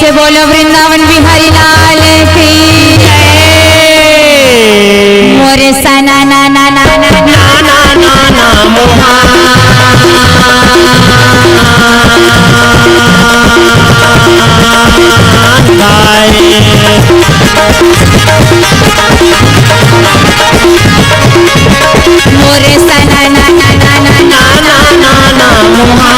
से बोलो वृंदावन बिहारी लाल की मोरे सना ना ना ना ना ना ना ना ना मोहा मोरे सना ना ना ना ना ना ना ना ना मोहा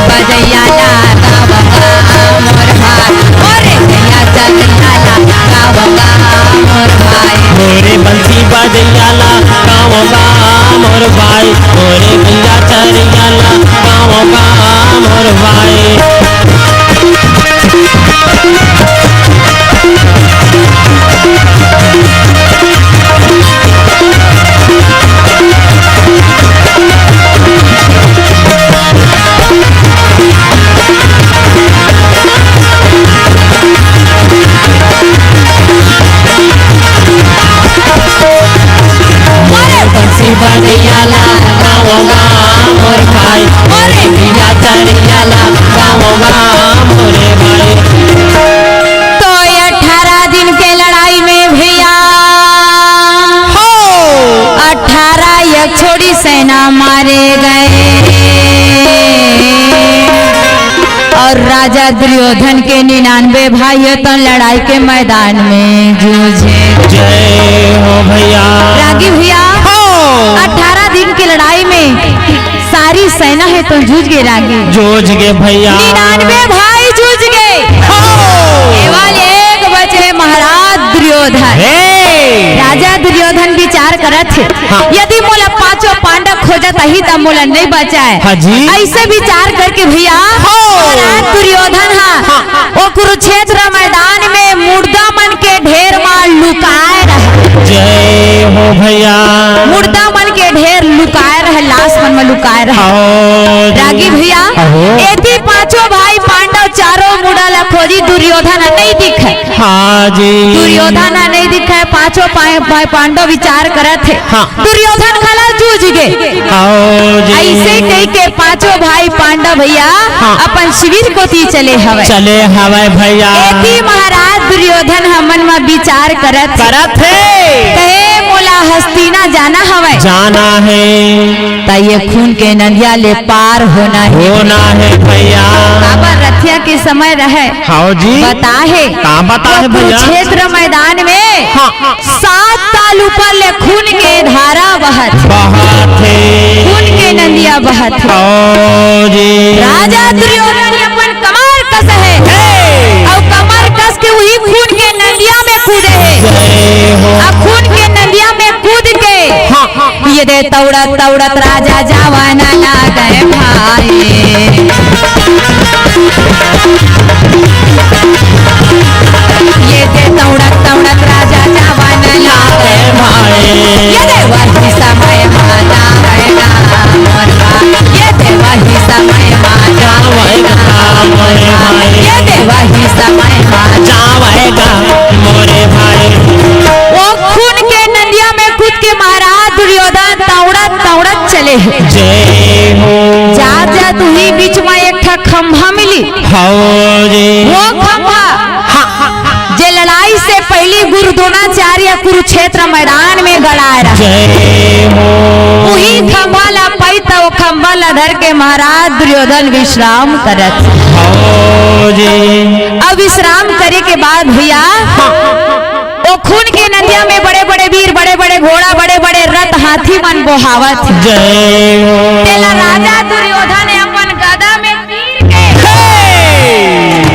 बजैया ला गावगा मोर भाई मोरे गैया चलिया ला गावगा मोर भाई मोरे बंसी बजैया ला गावगा मोर भाई मोरे गैया चलिया ला गावगा मोर भाई बजैया ला गावगा मोर भाई मोरे गैया चलिया ला गावगा मोरे भाई। तो 18 दिन के लड़ाई में भैया 18 एक छोड़ी सेना मारे गए और राजा दुर्योधन के 99 भाई तो लड़ाई के मैदान में जूझे। जय हो भैया रागी भैया 18 दिन की लड़ाई में सारी सेना है तो जूझ गए रागी जूझ गए भैया 99 भाई जूझ गए केवल एक बचे महाराज दुर्योधन। राजा दुर्योधन विचार करत थे यदि मोला पांचों पांडव खोजत ही तब मोला नहीं बचाए ऐसे विचार करके भैया महाराज दुर्योधन वो कुरुक्षेत्र मैदान में मुर्दा मन के ढेर मार लुकाए रहे। जय हो भैया मुर्दा मन के ढेर लुकाए रहे लाश मन में लुकाए रहे। रागी भैया एती पांचों भाई पांडव चारों मुड़ा ला खोजी दुर्योधन नहीं दिखे। हाँ जी दुर्योधन नहीं दिखे पांचों भाई पांडव विचार करत थे दुर्योधन खला जूझ गए। ऐसे कही के पांचों भाई पांडव भैया अपन शिविर को ती चले हवे भैया एती महाराज दुर्योधन हमन में विचार करत थे कहे मोला हस्तिना जाना है ता ये खून के नदिया ले पार होना है भैया। बाबा रथिया के समय रहे बता है भैया क्षेत्र मैदान में 7 साल ऊपर ले खून के धारा बहत खून के नदिया बहत राजा दुर्योधन अपन कमर कस है और कमर कस के वही खून के नदिया में कूदे है। अब खून के नदिया में कूद के ये दे तौड़त तौड़त राजा जवाना ला गए भाई ये दे तौड़त तौड़त राजा जवाना ला गए भाई ये दे वही समय माना आएगा मोर भाई ये दे वही समय माना आएगा मोर भाई ये दे वही समय माना आएगा मोरे भाई। वो खून के नदिया में कूद के महाराज दुर्योधन तौड़त तौड़त चले हैं। जा तू ही बीच में एक खंभा मिली वो खंभा जे लड़ाई से पहली गुरु द्रोणाचार्य कुरुक्षेत्र मैदान में गड़ाए रहा वही खंभा ला पाई तो वो खंभा ला धर के महाराज दुर्योधन विश्राम करत। अब विश्राम करे के बाद भैया वो खून के नदिया में बड़े बड़े वीर बड़े बड़े घोड़ा बड़े बड़े रथ हाथी मन बोहावत तेला राजा दुर्योधन अपन गदा में तीर के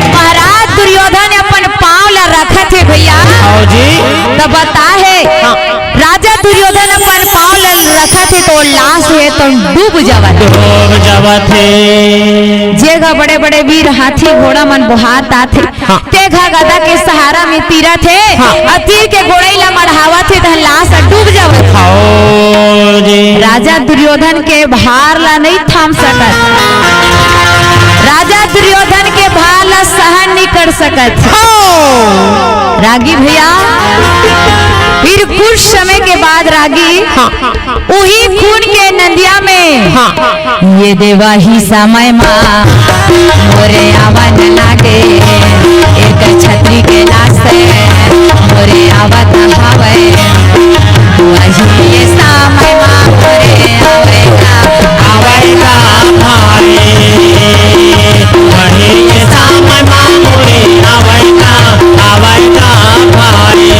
महाराज दुर्योधन अपन पांव ला रखा थे भैया तो बता है राजा दुर्योधन अपन पांव ला रखा थे तो लाश है तो डूब जावत जेगा बड़े बड़े वीर हाथी घोड़ा मन बोहात आथे तेगा गदा के सहारा में तीरा थे तीर के घोड़े ला मढ़ावा थे तो लाश डूब जावत। राजा दुर्योधन के भार ला नहीं थाम सकत राजा दुर्योधन के भार ला सहन नहीं कर सकत। रागी भैया फिर कुछ समय के बाद रागी वही खून के नदिया में ये देवा ही समय माँ मोरे आवन लागे एक छतरी के लाश मोरे आवत हवे वही ये समय माँ मोरे आवेगा आवेगा भाई वही ये समय माँ मोरे आवेगा आवेगा भाई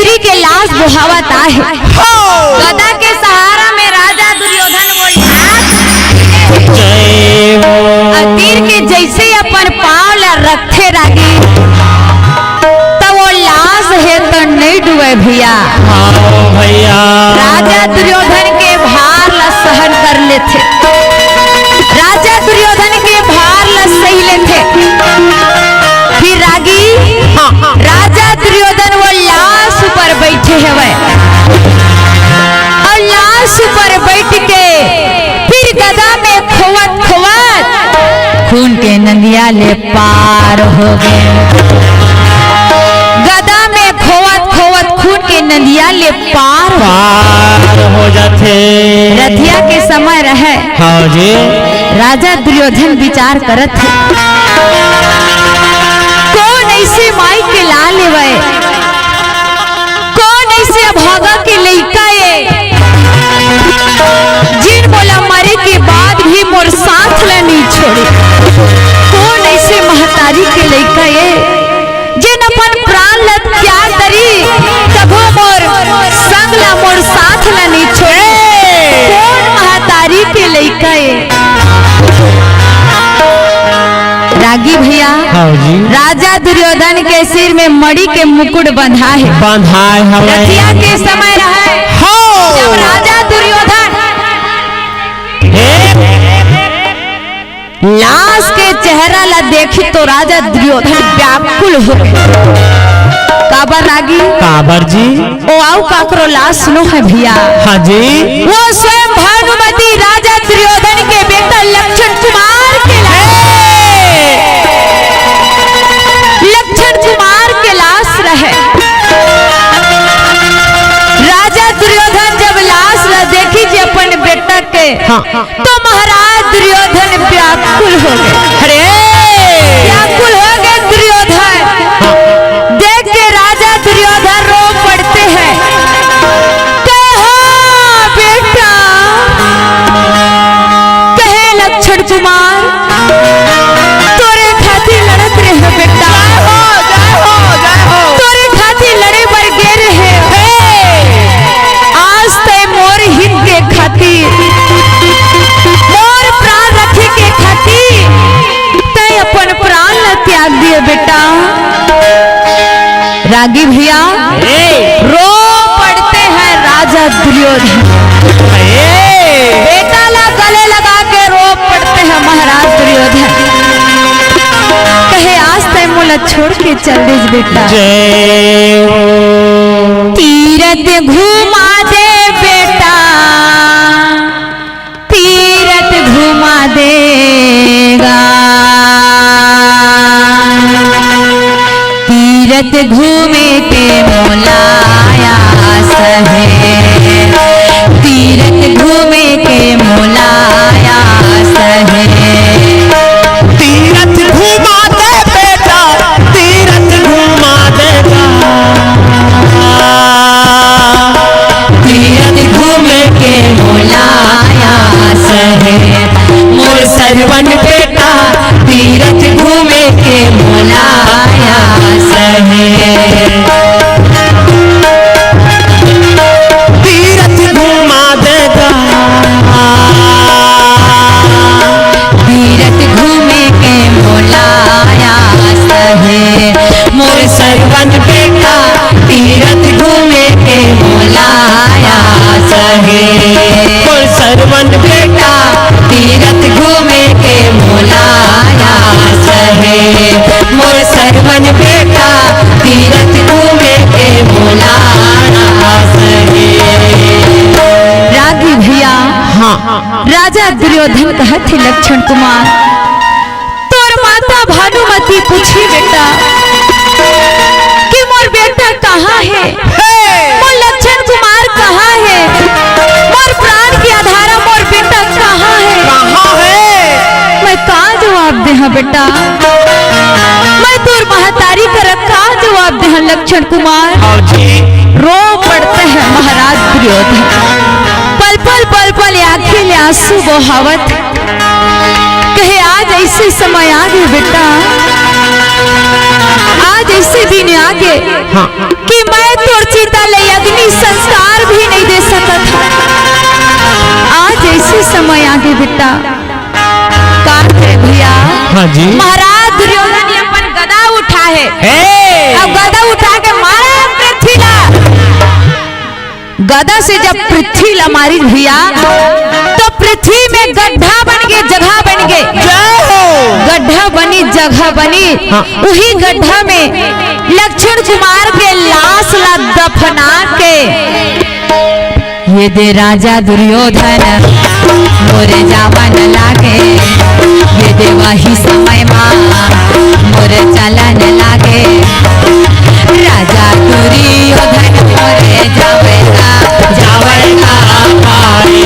बुहावता है गदा के सहारा में राजा दुर्योधन वो तीर के जैसे अपन पांव ला रखे रागी तो वो लाश है तो नहीं डूबे भैया राजा दुर्योधन के भार ला सहन कर लेते राजा दुर्योधन के भार ला सही लेते फिर रागी राजा दुर्योधन वो लाश पर बैठे हुए और लाश पर बैठ के फिर गदा में खोवत खोवत खून के नदिया ले पार हो गए गदा में खोवत खोवत खून के नदिया ले पार हो जाते रथिया के समय रहे हाँ जी राजा दुर्योधन विचार करत थे कौन ऐसे माई के लाल लेवे कौन ऐसे अभागा के लइका ये जिन बोला मरे के बाद भी मोर साथ ला नहीं छोड़े कौन ऐसे महतारी के लइका ये जिन अपन प्राण ला त्याग करी तबो मोर संग ला मोर साथ ला नहीं छोड़े कौन महतारी के लइका ये रागी भैया राजा दुर्योधन के सिर में मणि के मुकुट बंधा है रथिया के समय रहा जब राजा दुर्योधन लाश के चेहरा ला देखी तो राजा दुर्योधन व्याकुल हो काबर रागी काबर जी ओ आओ काकरो लाश सुनो है भैया हाँ जी वो स्वयं भानुमति राजा दुर्योधन के बेटा लक्षण कुमार के लक्षण कुमार के लाश रहे राजा दुर्योधन जब लाश ला देखी जे अपन बेटा के तो महाराज दुर्योधन व्याकुल हो गए अरे व्याकुल हो गए दुर्योधन देख के राजा दुर्योधन रो पड़ते हैं बेटा कहे लक्षण कुमार तोरे खातिर लड़त रहे बेटा तोरे खातिर लड़े बर गे रहे आज ते मोर हित के खातिर मोर प्राण रखे के खातिर ते अपन प्राण ला त्याग दिए बेटा रागी भैया रो पड़ते हैं राजा दुर्योधन बेटा ला गले लगा के रो पड़ते हैं महाराज दुर्योधन कहे आज ते मोला छोड़ के चल दे बेटा तीरथ घुमा दे बेटा तीरथ घुमा देगा तीरथ घूमे के मोलाया सहे तीरथ घूमे के मोलाया सहे तीरथ घुमा दे बेटा तीरथ घुमा देगा तीरथ घूमे के मोलाया सहे मोर सरवन बेटा तीरथ घूमे के मोलाया सहे बेटा तीरथ घूमे के बुलाना सही। रागी भैया हाँ राजा दुर्योधन कहत थे लक्ष्मण कुमार तोर माता भानुमति पूछी बेटा कि मोर बेटा कहाँ है, मोर लक्ष्मण कुमार कहाँ है, मोर प्राण की आधारा मोर बेटा कहाँ है। मैं कहाँ जवाब दे हाँ बेटा, मैं तोर महतारी कर कहाँ जवाब दे हाँ लक्ष्मण कुमार। रो पड़ते हैं महाराज दुर्योधन, पल पल आंखें ले आंसू बहावत कहे आज ऐसे समय आ गए बेटा, आज ऐसे दिन आ गए कि मैं तोर चिता ले अग्नि संस्कार भी नहीं दे सकत। आज ऐसे समय आ गए बेटा का भैया। हाँ जी महाराज दुर्योधन ने अपन गदा उठा है, अब गदा उठा के मारा पृथ्वी ला। गदा से जब पृथ्वी ला मारी भैया तो पृथ्वी में गड्ढा बन गए, जगह बन गए, गड्ढा बनी जगह बनी। वही गड्ढा में लक्ष्मण कुमार के लाश ला दफना के ये दे राजा दुर्योधन मोरे जावन लागे, ये दे वही समय माँ मोरे चलन लागे। राजा दुर्योधन मोरे जावेगा जावेगा पाए,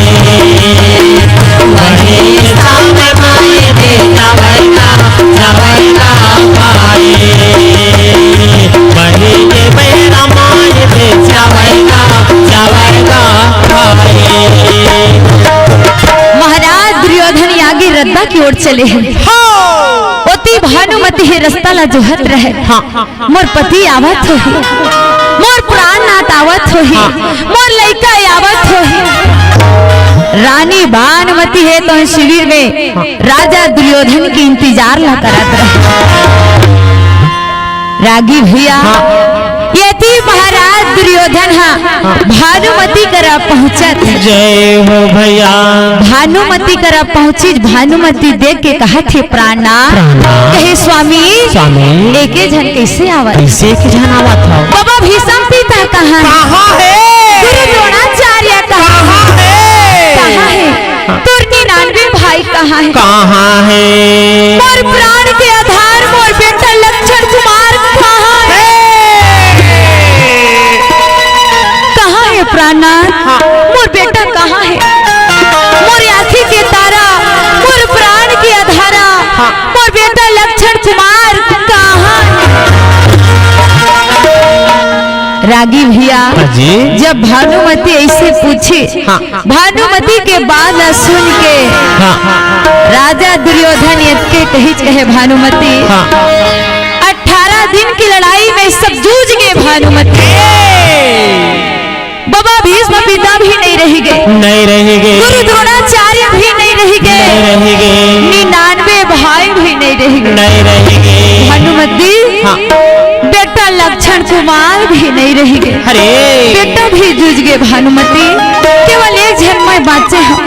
वही समय माए दे जावेगा जावेगा पाए, वही ये मेरा माए दे जावेगा जावेगा पाए। महाराज दुर्योधन आगे रद्दा की ओर चले हैं। ओती भानुमति है रास्ता ला जोहत रहे। मोर पति आवत हो, मोर प्राणनाथ आवत हो, मोर लइका आवत हो। रानी भानुमति है तो शिविर में राजा दुर्योधन की इंतजार ला करत रहे। रागी भैया यदि महाराज दुर्योधन भानुमति करा पहुंचत। जय हो भैया। भानुमति करा पहुंची, भानुमति देख के कहा थे प्राणनाथ, कहे स्वामी एक जन कैसे आवत, कैसे जन आवत हो। बाबा भीष्म पिता कहाँ है, गुरु द्रोणाचार्य कहाँ है, तुर 99 भाई कहाँ है, मोर प्राण के आधार मोर बेटा लक्ष्मण कुमार कहाँ है, प्राणनाथ मोर बेटा कहाँ है, मोर आँखी के तारा मोर प्राण की आधारा मोर बेटा लक्ष्मण कुमार कहाँ है। रागी भैया जब भानुमति ऐसे पूछी, भानुमति के बाद सुन के राजा दुर्योधन के कहे भानुमति 18 दिन की लड़ाई में सब जूझ गए भानुमति। बाबा भीष्म पिता भी नहीं रह गए, गुरु द्रोणाचार्य भी नहीं रह गए, 99 भाई भी नहीं रह गए, भानुमति बेटा लक्ष्मण कुमार भी नहीं रह गए, बेटा भी जूझ गए भानुमति। केवल एक जन में बाचे हैं,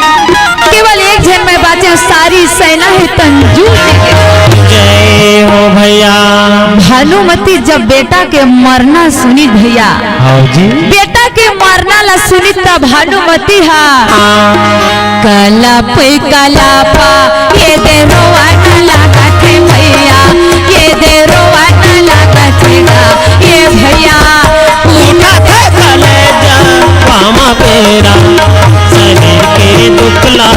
केवल एक जन में बाचे हैं, सारी सेना है तंजूर। जय हो भैया। भानुमति जब बेटा के मरना सुनी भैया, बेटा के मरना ला सुनी तब भानुमति कलापा ये दे रोवाना लगा थे भैया, ये दे रोवाना लगा थेगा ये भैया। उठा थे कलेजा पामा पेरा, शरीर के दुखला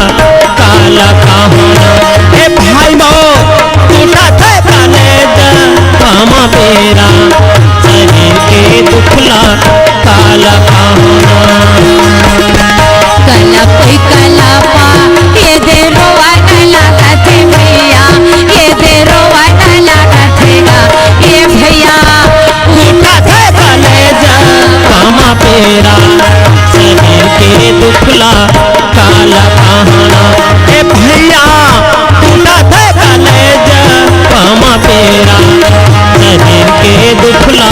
काला कहाना। ए भाई मो उठा थे कलेजा पामा पेरा, शरीर के दुखला काला कहाना। कलापा ये दे रोवाना लगा थे भैया, ये दे रोवाना लगा थेगा ये भैया। उठा थे कलेजा पामा पेरा, शरीर के दुखला काला कहाना। ए भैया उठा थे कलेजा पामा पेरा, शरीर के दुखला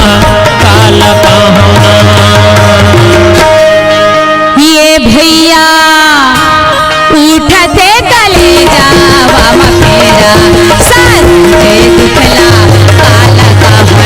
काला कहाना। ये भैया उठते कलेजा बाबा मेरा, सर के दुखला काला कहाना।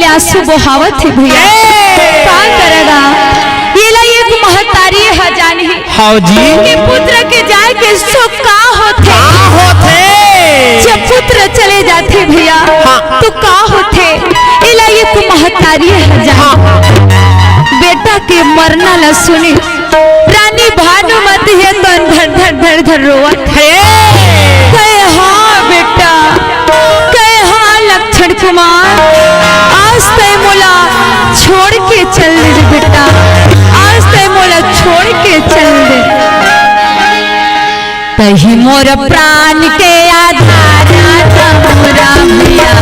ले आंसू बहावत है भैया का करेगा ये ला एक महतारी है जानी हाँ जी के पुत्र के जाए के सुख का होते जब पुत्र चले जाते भैया तो का होते ये ला एक महतारी है जानी बेटा के मरना ला सुनी रानी भानुमती है तो धर धर धर धर रोवत है कहे हाँ बेटा कहे हाँ लक्षण कुमार आज तय मोला छोड़ के चल दे बेटा आज तय मोला छोड़ के चल दे तही मोर प्राण के आधारा तमुरा भैया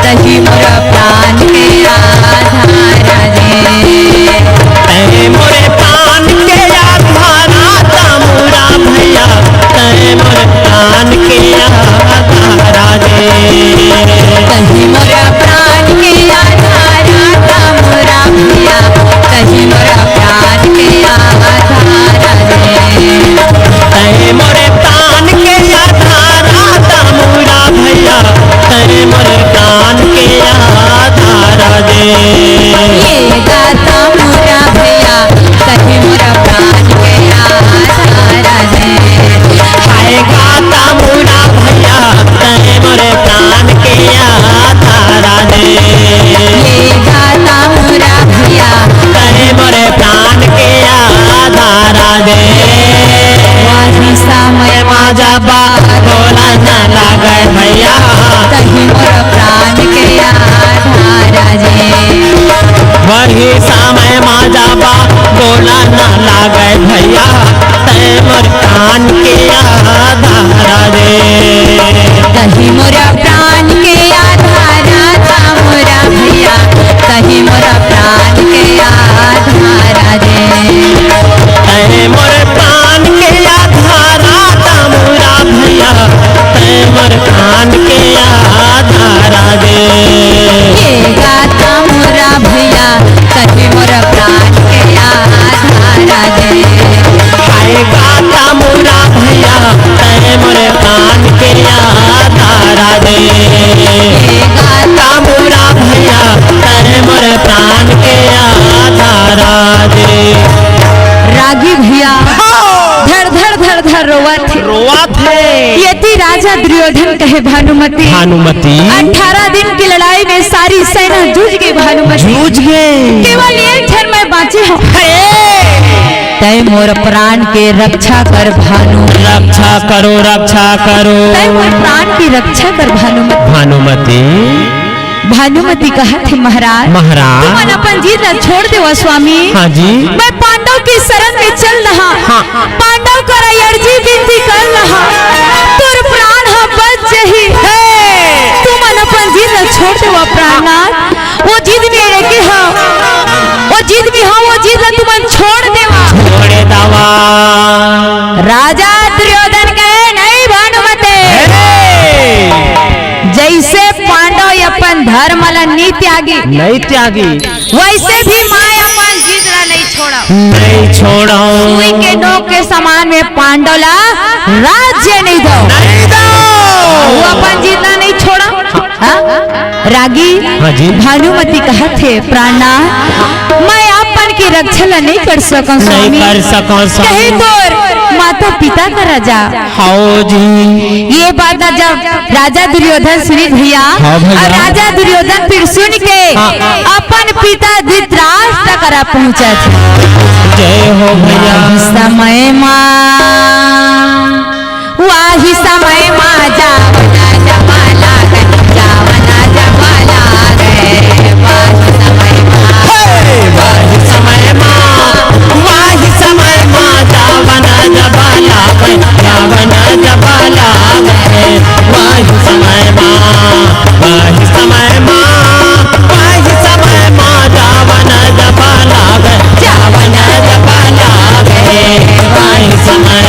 तही मोर प्राण के आधारा रे तय मोरे प्राण के आधारा तमुरा भैया तय मोरे प्राण के आधारा रे तही मोर प्राण के आधारा तमुरा भैया तही मोर प्राण के आधारा रे तय मोरे प्राण के आधारा तमुरा भैया तय मोरे प्राण के आधारा रे ये गाता मोरा भैया तही मोरा प्राण के आधारा रे हाय गाता मोरा भैया तय मोरे प्राण के आधारा रे ये गाता मोरा भैया तय मोरे प्राण के आधारा रे वाही समय माजा बा बोला न लागे भैया तही मोरा प्राण के आधारा रे वही समय माजा बा बोला न लागे भैया तय मोर प्राण के आधारा रे तही मोरा प्राण के आधारा तमुरा भैया तही मोरा प्राण के आधारा रे तय मोर प्राण के आधारा तमुरा भैया तय मोर प्राण के आधारा रे ये गाता मोरा भैया तही मोरा प्राण के आधारा रे हाय गाता मोरा भैया तय मोर प्राण के आधारा रे ये गाता मोरा भैया तय मोर प्राण के आधारा रे रागी भैया धर धर धर धर रोवत है रोआ थे यदि राजा दुर्योधन कहे भानुमती भानुमती 18 दिन की लड़ाई में सारी सेना जूझ गई भानुमती जूझ गए केवल एक क्षण में बाँची हूँ तय मोर प्राण के रक्षा कर भानु रक्षा करो तय मोर प्राण की रक्षा कर भानुमती भानुमती भानुमती कहा थे महाराज तुम अपन जीत न छोड़ दे स्वामी हाँ जी मैं पांडव की शरण में चल रहा पांडव कर अर्जी विनती कर रहा तुर प्राण हम बच जही तुम अपन जीत न छोड़ दे प्राणनाथ वो जीत मेरे के वो जीत भी हाँ वो जीत तुम छोड़ देवा छोड़े दवा राजा दुर्योधन कहे नहीं भानुमते जैसे पांडव अपन धर्म ला नहीं त्यागी वैसे भी माया अपन जीत ला नहीं छोड़ा सुई के नोक के समान में पांडव ला राज्य नहीं दो वो अपन जीतना नहीं छोड़ा रागी हाँ जी भानुमती कहा थे प्राणनाथ मैं अपन की रक्षा ला नहीं कर सकूं स्वामी कहे तोर माता पिता का राजा हाँ जी ये बात जब राजा दुर्योधन सुनी भैया और राजा दुर्योधन फिर सुन के अपन पिता धृतराष्ट्र करा पहुंचा थे जय हो भैया समय वाही समय जावना जमाला गए जावना जमाला गए वाही समय वाही समय जावना जबाला गए जावना जबाला गए वाही समय जावना जबाला गए जावना जबाला गए वाही समय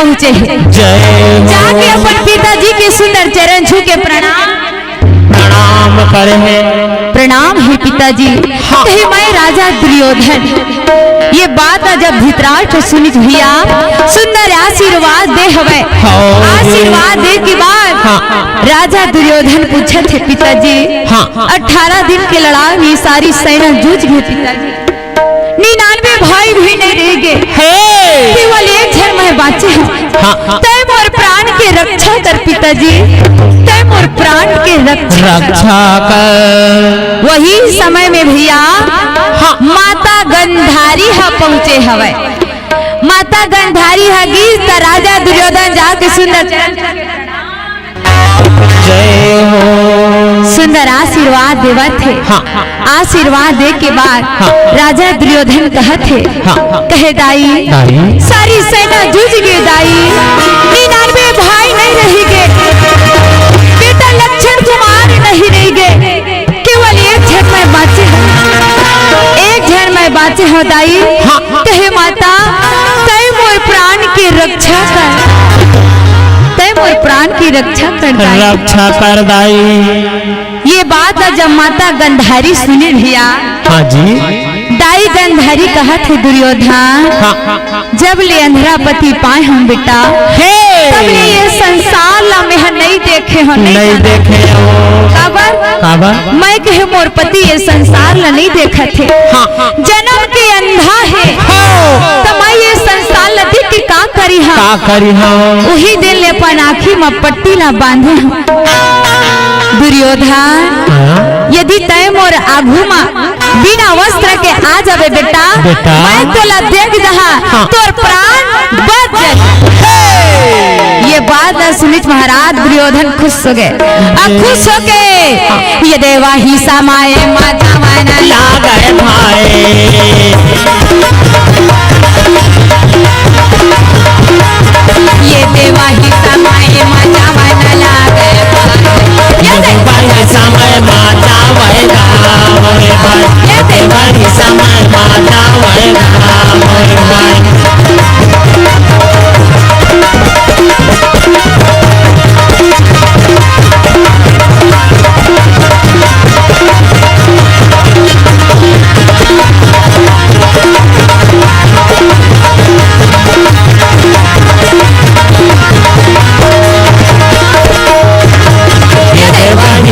पहुँचे है। जय हो। जाके अपन पिताजी के सुंदर चरण छू के प्रणाम करे है। प्रणाम है पिताजी। हाँ। कहे मैं राजा दुर्योधन, ये बात जब धृतराष्ट्र सुनित भैया सुंदर आशीर्वाद दे हवे। आशीर्वाद दे के बाद राजा दुर्योधन पूछे थे पिताजी 18 दिन के लड़ाई में सारी सेना जूझ गई पिताजी, 99 भाई भी नहीं रह गए, केवल एक जन मैं बाचे हूँ। तय मोर प्राण के रक्षा कर पिताजी, तय मोर प्राण के रक्षा कर। वही समय में भैया माता गंधारी पहुँचे हवे। माता गंधारी गीत राजा दुर्योधन जाके सुंदर जय हो सुंदर आशीर्वाद देवा थे। आशीर्वाद दे के बाद राजा दुर्योधन कहते कहे दाई सारी सेना जूझ गई दाई, 99 भाई नहीं रही गए, बेटा लक्षण कुमार नहीं रही गए, केवल एक जन मैं बाचे हूँ, एक जन मैं बाचे हूँ दाई। कहे माता तय मोर प्राण की रक्षा कर, तय मोर प्राण की रक्षा कर दाई। ये बात जब माता गंधारी सुनी भैया, हाँ जी, दाई गंधारी कहा थे दुर्योधन जब ले अंधरापति पाए हम बेटा, तब ले ये संसार ला में नहीं देखे हो, नहीं देखे हो। काबर मैं कहे मोर पति ये संसार ला नहीं देखा थे, जन्म के अंधा है, तो मैं ये संसार ला देख के का करी हाँ, वही दिन ले अपन आँखी में पट्टी ला बांधे हम। दुर्योधन यदि तय मोर आघू में बिना वस्त्र के आ जावे बेटा, मैं तोला देख दहा तोर प्राण बच जाए। ये बात सुनित महाराज दुर्योधन खुश हो गए, खुश हो गए। ये देवा ही समाये माता माना लागे भाई, ये देवा ही समाये माता माना लागे समय माता वैगा मोरे भाई, ये देवारी समय माता वैगा मोरे भाई।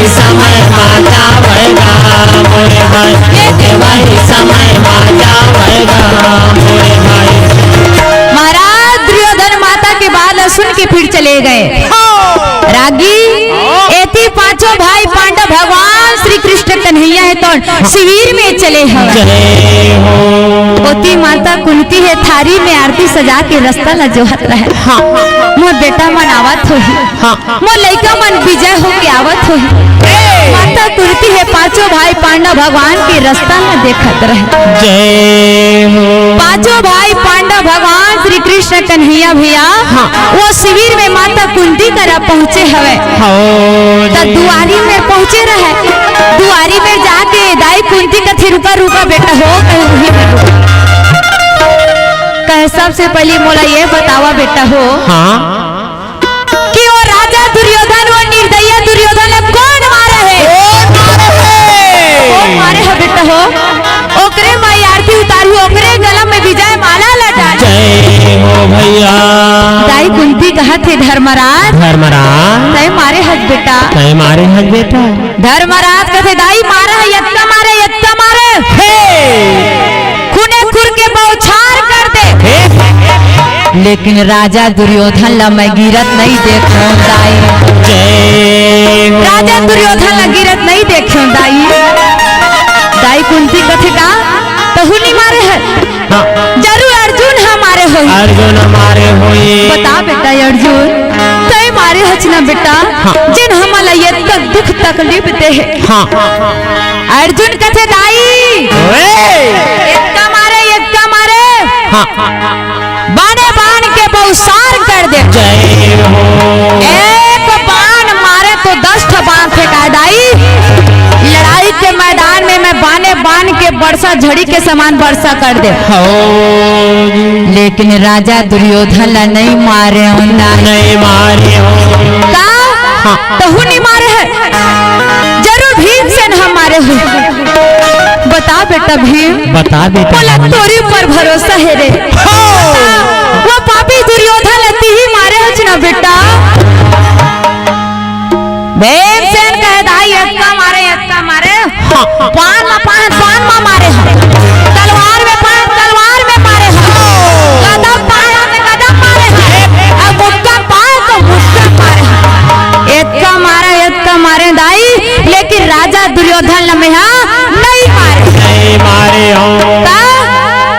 समय माता वैगा मोरे भाई, ये देवारी समय माता वैगा मोरे भाई। महाराज दुर्योधन माता के बात सुन के फिर चले गए। रागी एती पांचों भाई पांडव भगवान श्री कृष्ण कन्हैया है तो शिविर में चले हैं। ओती माता कुंती है थारी में आरती सजा के रास्ता ला जोहत रहे। मोर बेटा मन आवत होही, मोर लइका मन विजय हो के आवत होही। माता कुंती है पांचों भाई पांडव भगवान के रास्ता ला देखत रहे। जय हो। पांचों भाई पांडव भगवान श्री कृष्ण कन्हैया भैया वो शिविर में माता कुंती करा पहुँचे हवे। दुआरी में पहुँचे रहे, दुआरी में जाके दाई कुंती कथे रुका रुका बेटा हो कहे सबसे पहले मोला ये बतावा बेटा हो कि वो राजा दुर्योधन वो निर्दयी दुर्योधन कौन मारे है? कौन मारे है बेटा हो? ओकरे माई आरती उतारी, ओकरे गला में विजय माला लटा। जय हो भैया। दाई कुंती कहा थे धर्मराज तय मारे हज बेटा, तय मारे हज बेटा। धर्मराज कहते दाई मारा है यत्ता मारे खूने खुर के बौछार कर दे। लेकिन राजा दुर्योधन ला मैं गिरत नहीं देखो दाई, राजा दुर्योधन ला गिरत नहीं देखो दाई। दाई कुंती कथे का तहुनी मारे है, जरूर अर्जुन हमारे हो, अर्जुन हमारे होई। बता बेटा अर्जुन तय मारे हच ना बेटा जिन हमारा ये तक दुख तकलीफ दे है। अर्जुन कथे दाई इतना मारे बाने बाण के बहुसार कर दे। एक बाण मारे तो 10 बाण फेंका दाई। लड़ाई के मैदान में मैं बाने बाण के वर्षा झड़ी के समान वर्षा कर दे। लेकिन राजा दुर्योधन ला नहीं मारे होना, नहीं मारे हो का तहु नहीं मारे है, जरूर भीमसेन हमारे हो। बता बेटा भीम, बता बेटा, बोला तोरी पर भरोसा है रे, वो पापी दुर्योधन लती ही मारे हो ना बेटा। भीमसेन कहे दाई यक्का मारे पान मा मारे तलवार में मारे कदम मारे अब मुक्का तो मुक्का मारे यक्का मारे दाई, लेकिन राजा दुर्योधन लम्हा नहीं मारे हो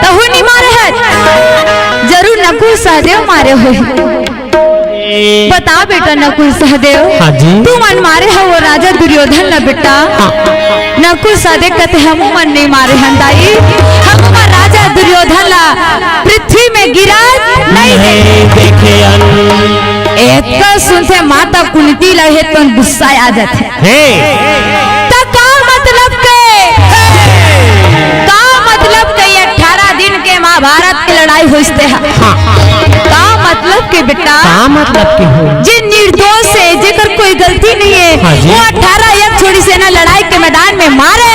तहु नहीं मारे है, जरूर नकुल सहदेव मारे हो। बता बेटा नकुल सहदेव, हाँ जी, तू मन मारे हो वो राजा दुर्योधन न बेटा। नकुल सहदेव कहते हम मन नहीं मारे हैं दाई, हम राजा दुर्योधन ला पृथ्वी में गिरा नहीं देखे। एक सुनते माता कुंती लहे तो गुस्सा आ जाते का मतलब के 18 दिन के महाभारत की लड़ाई होते है, का मतलब के बेटा, का मतलब के हो, जिन निर्दोष है जेकर कोई गलती नहीं है, हाँ वो 18 एक छोड़ी सेना लड़ाई के मैदान में मारे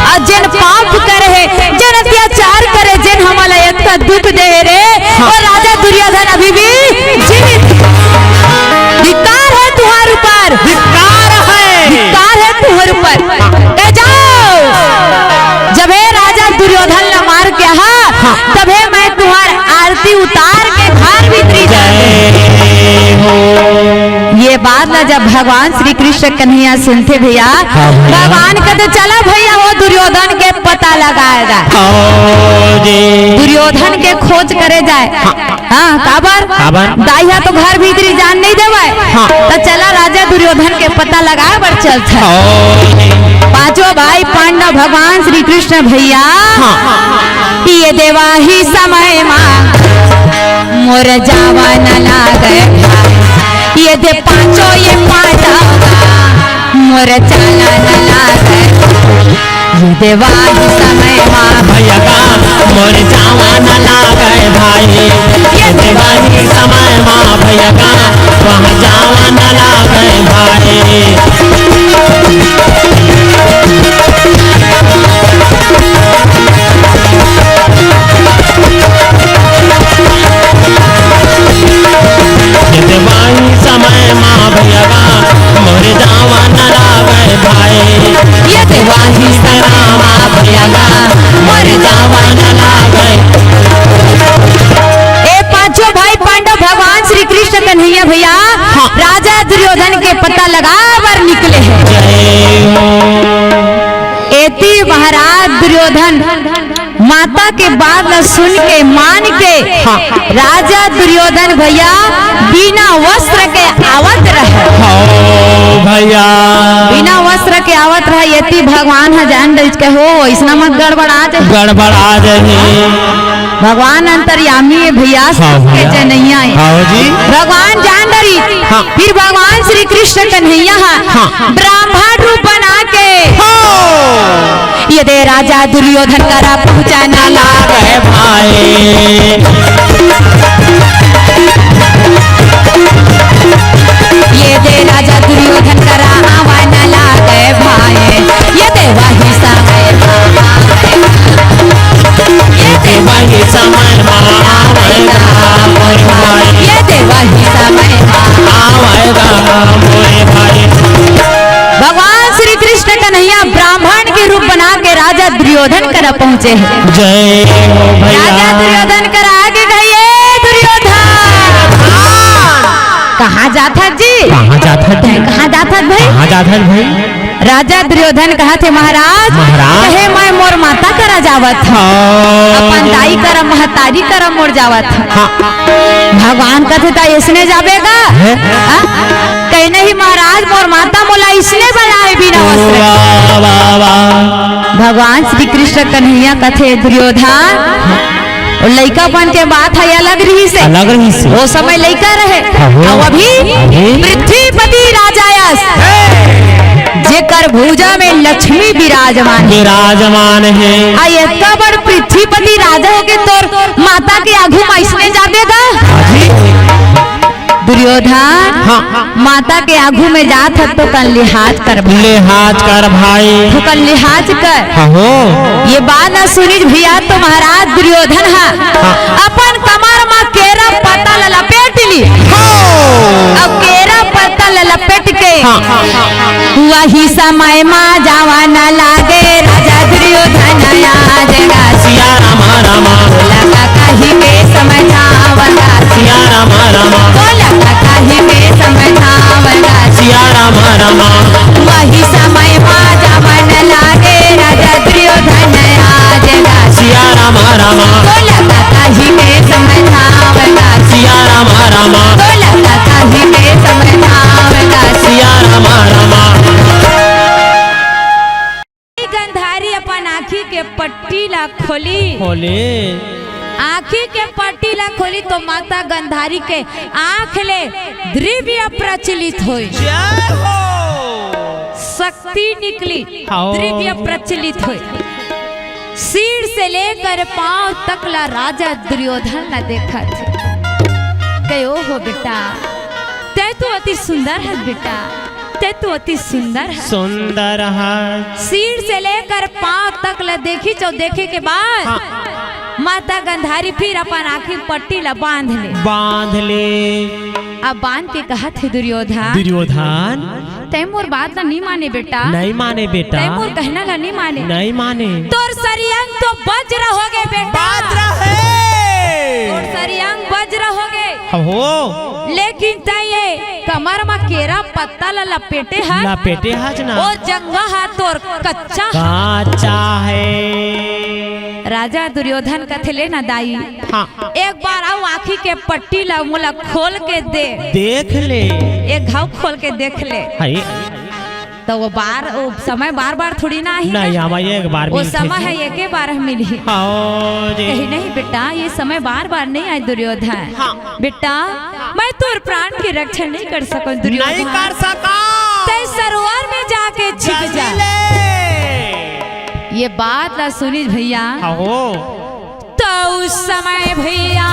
और जिन पाप करे है, जिन अत्याचार करे, जिन हमारा एक का दुख दे रे, और राजा दुर्योधन अभी भी जीवित। धिक्कार है तुम्हारे ऊपर, धिक्कार है तुम्हारे ऊपर। जाओ जब है राजा दुर्योधन न मार के तबे मैं तुम्हारी आरती उतार के घर भीतरी ये बात ना जब भगवान श्री कृष्ण कन्हैया सुनते भैया, भगवान कहते चला भैया वो दुर्योधन के पता लगाएगा, दुर्योधन के खोज करे जाए। हाँ काबर दाइया तो घर भीतरी जान नहीं देवे, तो चला राजा दुर्योधन के पता लगाए बर चलता। पांचों भाई पांडव भगवान श्री कृष्ण भैया ये देवा ही समय मां मोर जावा न लागे, ये दे पांचों ये पांडव मोर चला न लागे, ये देवा ही समय मां भैया मोर जावा न लागे भाई, ये देवा ही समय मां भैया वहाँ जावा न लागे भाई। समय माँ भैया मोर जावा न लागे भाई, ये देवाही समय मां भैया मोर जावा न लागे। ए पांचों भाई पांडव भगवान श्री कृष्ण कन्हैया भैया राजा दुर्योधन के पता लगा बर निकले हैं। एती महाराज दुर्योधन माता के बात न सुन के मान के राजा दुर्योधन भैया बिना वस्त्र के आवत रहे, भैया बिना वस्त्र के आवत रहे। यति भगवान जान रही के हो ऐसा मत गड़बड़ा जाए, भगवान अंतर्यामी है भैया सबके जनैया है, भगवान जान रही। फिर भगवान श्री कृष्ण कन्हैया ब्राह्मण रूप बना के ये दे राजा दुर्योधन करा पूजा न लागे भाई, ये दे राजा दुर्योधन करा आवा न लागे भाई, ये दे वही समय ये दे वही समय ये दे वही समय भाई। भगवान श्री कृष्ण कन्हैया ब्राह्मण के रूप बना के राजा दुर्योधन करा पहुँचे हैं। जय हो भैया। राजा दुर्योधन करा आगे गए, दुर्योधन कहाँ जाता जी, कहाँ जाता भाई, कहाँ जाता भाई। राजा दुर्योधन कहा थे महाराज कहे मैं मोर माता करा जावत अपन दाई करा महतारी करा मोर जावत। भगवान कहते था इसने जावेगा, कहीं नहीं महाराज मोर माता मोला इसने बनाए बिना वस्त्र। भगवान श्री कृष्ण कन्हैया कथे दुर्योधन लइकापन के बात है अलग रही से, वो समय लइका रहे और अभी पृथ्वीपति राजा जेकर कर भुजा में लक्ष्मी विराजमान है आये बड़ पृथ्वीपति राजा हो के तोर माता के आगू में इसने जा देगा दुर्योधन माता के आगू में जात है तो कल लिहाज कर भाई तो कल लिहाज कर हो ये बात ना सुनी भैया तो महाराज दुर्योधन है अपन कमर में केरा पत्ता लपेट ली अब केरा पत्ता लपेट के वही समय माँ जावा न लागे राजा दुर्योधन आजेगा सिया रामा रामा लगा कहीं के समझावगा सिया रामा रामा लगा कहीं के समझावगा सिया रामा रामा वही समय माँ जावा न लागे राजा दुर्योधन आजेगा सिया रामा रामा लगा कहीं के समझावगा सिया रामा रामा लगा कहीं के समझावगा सिया रामा रामा गंधारी अपन आँखी के पट्टी ला खोली आँखी के पट्टी ला खोली तो माता गंधारी के आँख ले दिव्य प्रचलित हुई शक्ति निकली दिव्य प्रचलित हुई सिर से लेकर पांव तक ला राजा दुर्योधन न देखा थे कहो हो बेटा ते तो अति सुंदर है बेटा ते तो अति सुंदर है सिर से लेकर पांव तक ला देखी जो देखे के बाद माता गंधारी फिर अपन आँखी पट्टी ला बांध ले अब बांध के कहा थे दुर्योधन तैमूर बात ला नहीं माने बेटा तैमूर कहना ला नहीं माने तोर सरियंग तो वज्र हो गए बेटा तोर सरियंग वज्र हो गए लेकिन ये कमर में केरा पत्ता ला लपेटे है और जंगा हाथ तोर कच्चा है राजा दुर्योधन कथे ले ना दाई एक बार आओ आँखी के पट्टी ला मोला खोल के देख ले एक घाव खोल के देख ले तो वो समय बार थोड़ी ना ही एक बार वो समय है एक बार मिली कहीं नहीं बेटा ये समय बार नहीं आए दुर्योधन बेटा मैं तोर प्राण की रक्षा नहीं कर सकूं दुर्योधन ते सरोवर में जाके छिप जा ये बात ला सुनी भैया तो उस समय भैया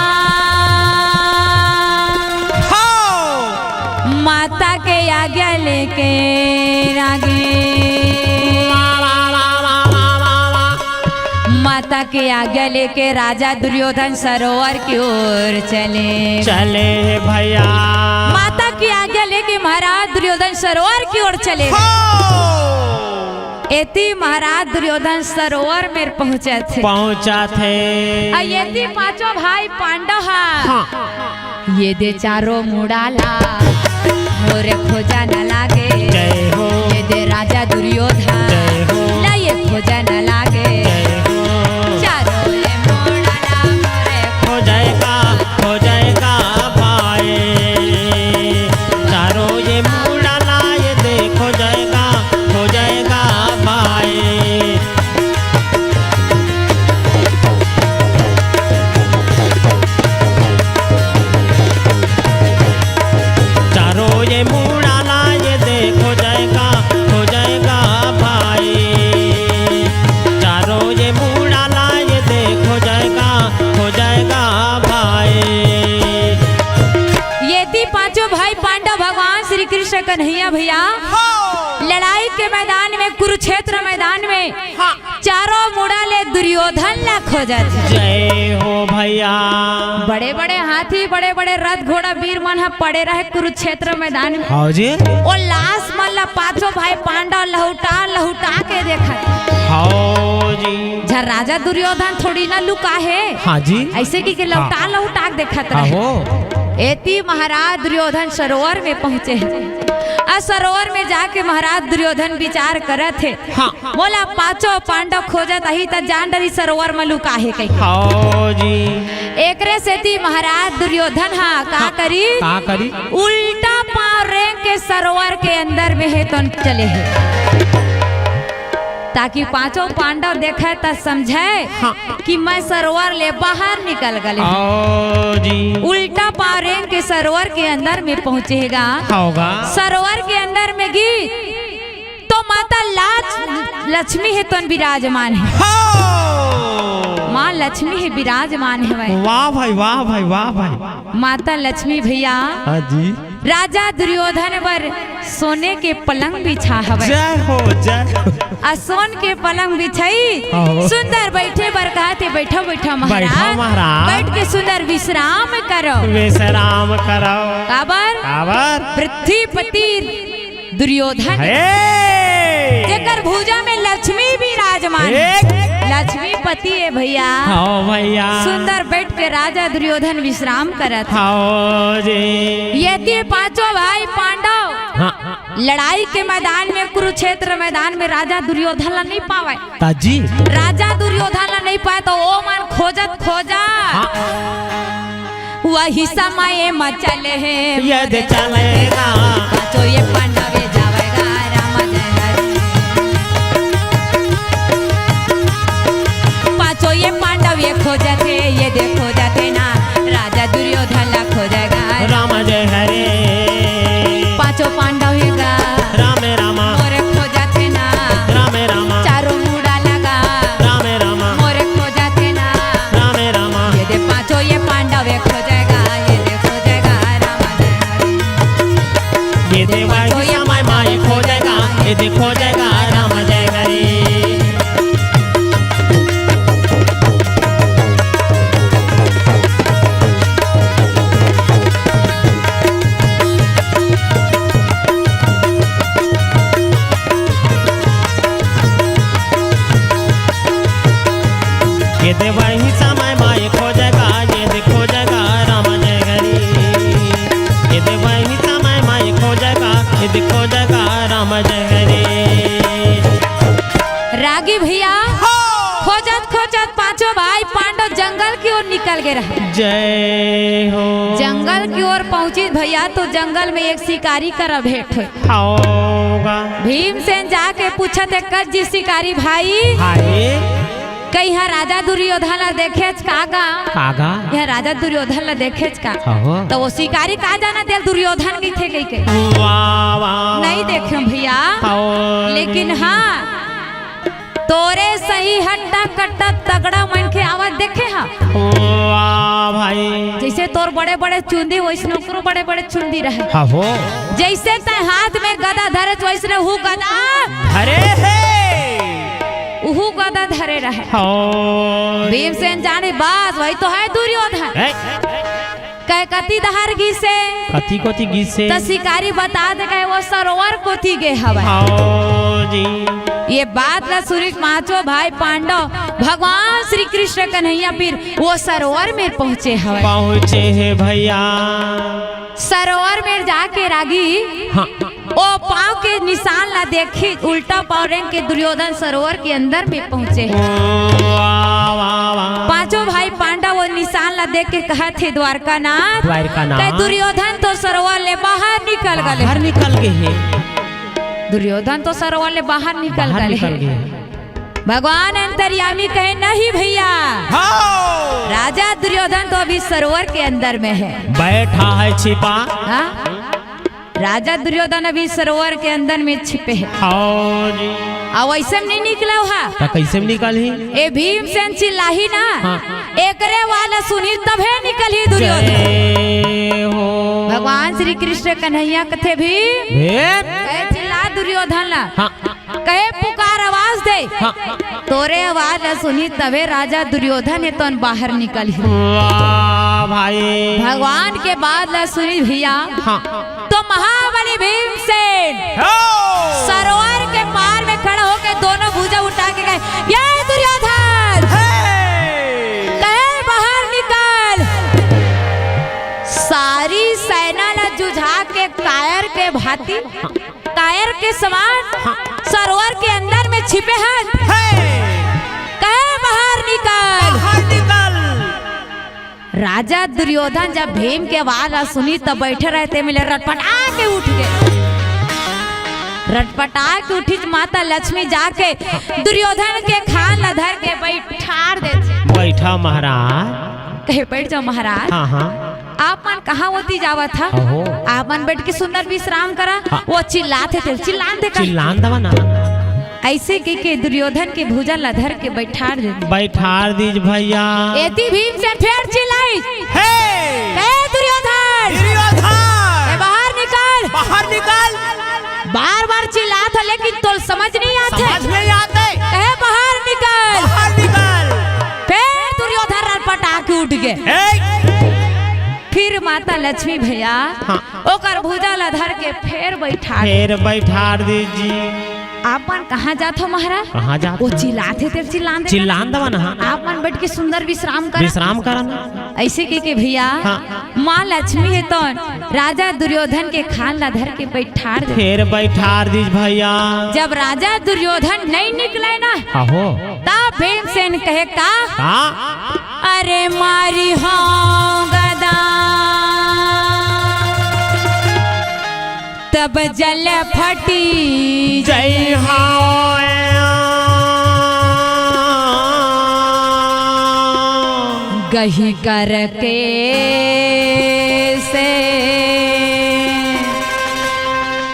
माता के आज्ञा लेके माता के आज्ञा लेके राजा दुर्योधन सरोवर की ओर चले भैया माता की आज्ञा लेके महाराज दुर्योधन सरोवर की ओर चले एती महाराज दुर्योधन सरोवर में पहुंचा थे ये पांचों भाई पांडव ये दे चारों मुड़ाला मोरे खोजा न लागे ये दे राजा दुर्योधन ला ये खोजा न लागे चारों ये मुड़ाला मोरे हो जाएगा भाई चारों ये मुड़ाला ये देखो हो जाएगा भाई चारों ये मुड़ाला ये देखो हो जाएगा भाई चारों ये मुड़ाला ये देखो हो जाएगा भाई ये थी पांचों भाई पांडव भगवान श्री कृष्ण कन्हैया भैया लड़ाई के मैदान में कुरुक्षेत्र मैदान में चारों मुड़ा ले दुर्योधन ला खोजा थे जय हो भैया बड़े बड़े हाथी बड़े बड़े रथ घोड़ा वीर मन पड़े रहे कुरुक्षेत्र मैदान में और लाश मन ला पांचों भाई पांडव लहुटा के देखा झर राजा दुर्योधन थोड़ी ना लुका है ऐसे की लहुटा देखत रहे एती महाराज दुर्योधन सरोवर में पहुंचे सरोवर में जाके महाराज दुर्योधन विचार करे थे बोला पांचों पांडव खोजत ही त जान डरी सरोवर में लुका है कहीं एकरे से थी महाराज दुर्योधन का करी उल्टा पांव रेंग के सरोवर के अंदर में है तो चले है ताकि पांचों पांडव देखे तो समझे कि मैं सरोवर ले बाहर निकल गए उल्टा पांव रेंग के सरोवर के अंदर में पहुंचेगा सरोवर के अंदर में गीत तो माता लक्ष्मी है तो विराजमान है, हो माँ लक्ष्मी है विराजमान है भाई। वाह भाई वाह भाई वाह भाई। माता लक्ष्मी भैया हाँ जी राजा दुर्योधन पर सोने के पलंग बिछा हवे, जय हो जय हो। सोन के पलंग बिछाई हाँ। सुंदर बैठे बर कहते बैठो बैठो बैठो महाराज, महाराज। बैठ के सुंदर विश्राम करो। विश्राम करो। काबर काबर पृथ्वीपति दुर्योधन हे जेकर भुजा में लक्ष्मी विराजमान है। एक। लक्ष्मीपति है भैया, हाँ भैया सुंदर बैठ के राजा दुर्योधन विश्राम करत। हाँ जी यदि पांचों भाई पांडव हाँ लड़ाई के मैदान में कुरुक्षेत्र मैदान में राजा दुर्योधन ला नहीं पावे, ताजी राजा दुर्योधन ला नहीं पाए तो ओ मन खोजत खोजा वही समय मचले है यदि चलेगा पांचों ये पांडवे जावेगा राम जय पांचों ये पांडव ये खोजते ये देखो जाते ना राजा दुर्योधन ला खोजेगा राम जय हरे पांचों पांडव ये गा राम रामा मोरे खोजते ना राम रामा चारों मुड़ा लगा राम रामा मोरे खोजते ना राम रामा ये दे पांचों ये पांडव ये खोजेगा ये दे खोजेगा राम जय हरे ये देवा समय माई खोजेगा ये दे खोजेगा राम जय हरे ये दे वही समय माई खोजेगा ये दे खोजेगा राम जय हरी ये दे वही समय माई खोजेगा ये दे खोजेगा राम जय हरी। रागी भैया खोजत खोजत पांचों भाई पांडव जंगल की ओर निकल गए रहे। जय हो जंगल की ओर पहुंची भैया तो जंगल में एक शिकारी का भेंट हुई। होगा भीमसेन जाके पूछत है कद जी शिकारी भाई हाय कहीं यहाँ राजा दुर्योधन ला देखे कागा कागा यह राजा दुर्योधन ला देखे का हो तो वो शिकारी कहा जाना दे दुर्योधन की थे कहीं वाह वाह नहीं देखे भैया, हो लेकिन हाँ तोरे सही हट्टा कट्टा तगड़ा मन के आवाज देखे हा वाह भाई जैसे तोर बड़े बड़े चुंदी वैसने ओकरो बड़े बड़े चुंदी रहे, हाँ हो जैसे ते हाथ में गदा धरत वैसने हु गदा अरे हे उहु गदा धरे रहे। हो भीमसेन जाने बात वही तो है दुर्योधन कह कति दहार गी से कथी कोती गीत से तो शिकारी बता दे गए वो सरोवर कोथी गए हवा हो जी ये बात ला सुरी पांचों भाई पांडव भगवान श्री कृष्ण कन्हैया पीर वो सरोवर में पहुंचे हवे। पहुँचे है भैया सरोवर में जाके रागी हाँ ओ पाँव के निशान ला देखी उल्टा पाँव रेंग के दुर्योधन सरोवर के अंदर में पहुंचे। वाह वाह वाह पांचों भाई पांडव वो निशान ला देख के कहा थे द्वारकानाथ द्वारकानाथ दुर्योधन तो सरोवर ले बाहर निकल गए बाहर निकल गए हैं दुर्योधन तो सरोवर ले बाहर निकल बाहर गए निकल हैं। गए हैं। भगवान अंतर्यामी कहे नहीं भैया हाँ राजा दुर्योधन तो अभी सरोवर के अंदर में है बैठा है छिपा हाँ? राजा दुर्योधन अभी सरोवर के अंदर में छिपे है हाँ जी और वैसे में नहीं निकला हुआ तो कैसे निकली ए भीमसेन चिल्लाही ना हाँ। एकरे वाला सुनी तभे निकली दुर्योधन। जय हो भगवान श्री कृष्ण कन्हैया कथे भी कहे चिल्ला दुर्योधन ला हाँ कहे पुकार आवाज दे हाँ तोरे आवाज ला सुनी तभे राजा दुर्योधन है तो बाहर निकली। वाह भाई भगवान के बाद ला सुनी भैया हाँ तो महाबली भीमसेन हो सरोवर के पार में खड़ा होकर दोनों भुजा उठा के गए ये दुर्योधन कहे बाहर निकल। सारी सेना ला जुझा के कायर के भांति कायर के समान सरोवर के अंदर में छिपे हैं कहे बाहर निकल। राजा दुर्योधन जब भीम के आवाज सुनी तब बैठे रहते मिले रटपटा के उठ गए रटपटा के उठी माता लक्ष्मी जाके दुर्योधन के खान ला धर के बैठार देते बैठा महाराज कहे बैठ जाओ महाराज हाँ हाँ आप मन कहाँ होती जावा था अहो। आप मन बैठ के सुंदर विश्राम करा हाँ। वो चिल्लाते थे चिल्लान दे चिल्लान दवा ना ऐसे के दुर्योधन के भुजा लधर के बैठार दे बैठार दीज भैया। एती भीम से फिर चिल्लाई, हे दुर्योधन दुर्योधन बाहर निकल, बाहर निकल। बार बार चिल्ला था लेकिन तो समझ नहीं आते, समझ नहीं आते। बाहर निकल, बाहर निकल। फिर दुर्योधन रटपटा के उठ गए। फिर माता लक्ष्मी भैया ओकर भुजा लधर के फिर बैठार दीजिए। आप मन कहाँ जात हो महाराज? कहाँ जात? वो चिल्लाते थे, चिल्लान दवा ना। आप मन बैठ के सुंदर विश्राम करना। ऐसे के भैया माँ लक्ष्मी है तो राजा दुर्योधन के खान लधर के बैठार दे। फिर बैठार दीज भैया। जब राजा दुर्योधन नहीं निकले ना तब भीमसेन कहे का अरे मारी हो गदा तब जल फटी जय हो गही करके से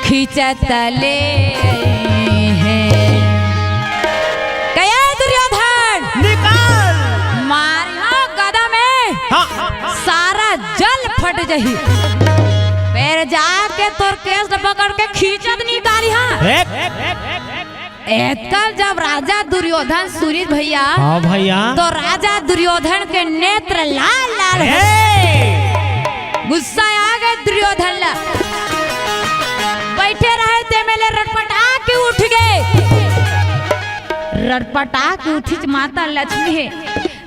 खिंचत ले हैं। कया दुर्योधन निकाल मारिया गदा में सारा जल फट जही, पैर जाके तोर केस पकड़ के खींचत निकाली। एतकल जब राजा दुर्योधन सूर्य भैया भैया तो राजा दुर्योधन के नेत्र लाल लाल गुस्सा आ गए दुर्योधन ला। बैठे रहे थे मेले रटपटा के उठ गए, रटपटा के उठी माता लक्ष्मी है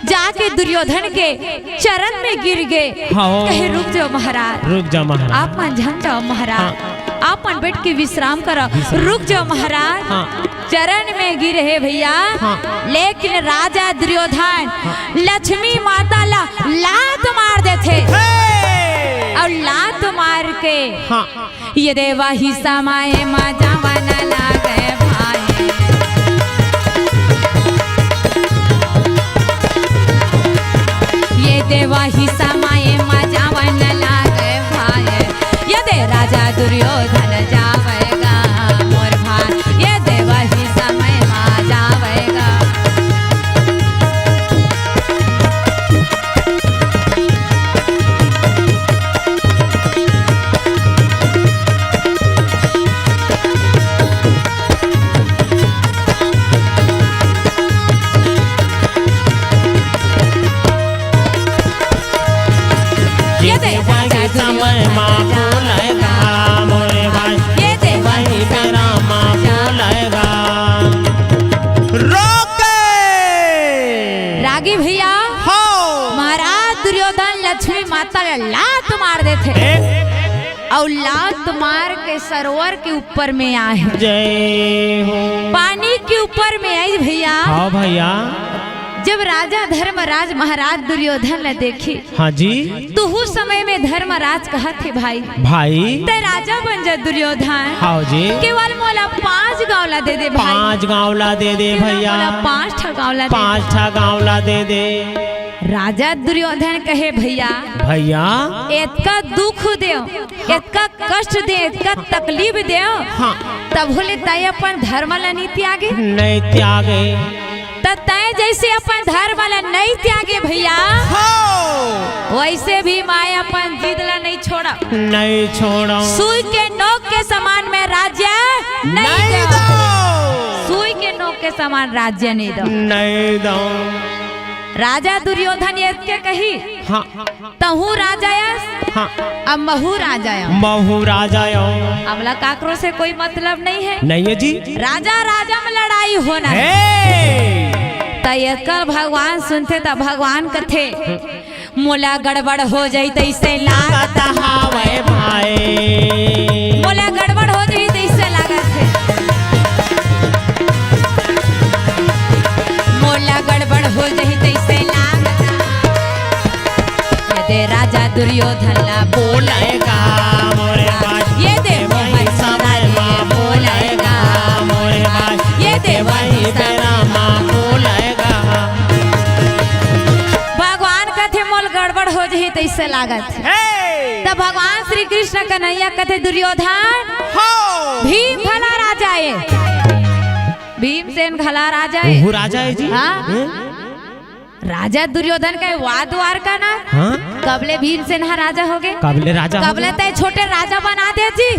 जाके दुर्योधन के चरण में गिर गए। कहे रुक जाओ महाराज, रुक जाओ महाराज, आप मन जम जाओ महाराज, आप मन बैठ के विश्राम करो, रुक जाओ महाराज। चरण में गिरे है भैया। लेकिन राजा दुर्योधन लक्ष्मी माता ला लात मार देते और लात मार के ये देवा ही समाये मा जावन लागे भाई, ये देवा ही समाये मा जावन लागे भाई, ये दे राजा दुर्योधन जावेगा मोर भाई, ये देवा ही समय मा जावेगा। समय माँ बोलेगा मोरे भाई, ये देवा ही मेरा माँ बोलेगा। रोके रागी भैया महाराज दुर्योधन लक्ष्मी माता लात मार देते और लात मार के सरोवर के ऊपर में आए, जय हो पानी के ऊपर में आई भैया। हाँ भैया जब राजा धर्मराज महाराज दुर्योधन ने देखी, हाँ जी, तो उस समय में धर्मराज कहा थे भाई ते राजा बन जा दुर्योधन। हाँ जी, केवल मोला 5 गावला दे दे भाई, 5 गावला दे दे भैया, 5 गावला, 5 गावला दे दे। राजा दुर्योधन कहे भैया इतना दुख दे, इतना कष्ट दे, इतना तकलीफ दे, तब बोले तय अपन धर्म ला नहीं त्यागे, नहीं त्यागे, तय जैसे अपन धर्म ला नहीं त्यागे भैया, वैसे भी माए अपन जिद ला नहीं छोड़ा, नहीं छोड़ा। सुई के नोक के समान में राज्य नहीं दो, सुई के नोक के समान राज्य नहीं दो, नहीं दो। राजा दुर्योधन ये के कही तहू राजा अब महू राजा, महू राजा, अमला काकरों से कोई मतलब नहीं है, नहीं है जी, राजा राजा में लड़ाई होना तयकर भगवान सुनते तो भगवान कथे मोला गड़बड़ हो जाई तैसे लागत हावे भाई, मोला गड़बड़ हो जाई तैसे लागत है, मोला गड़बड़ हो जाई तैसे लागत, ये दे राजा दुर्योधन ला बोलेगा मोरे भाई, ये दे वही समय मां बोलेगा मोरे भाई, ये दे वही तेरा मां बोलेगा। भगवान कथे मोल गड़बड़ हो जाई तैसे लागत, तब भगवान श्री कृष्ण कन्हैया कथे दुर्योधन भीम भला राजा है, भीमसेन घला राजा है। वो राजा है जी। हाँ? राजा दुर्योधन का वाद वार का ना। हाँ? कबले भीमसेन राजा हो गए। कबले राजा कबले तय छोटे राजा बना दे जी।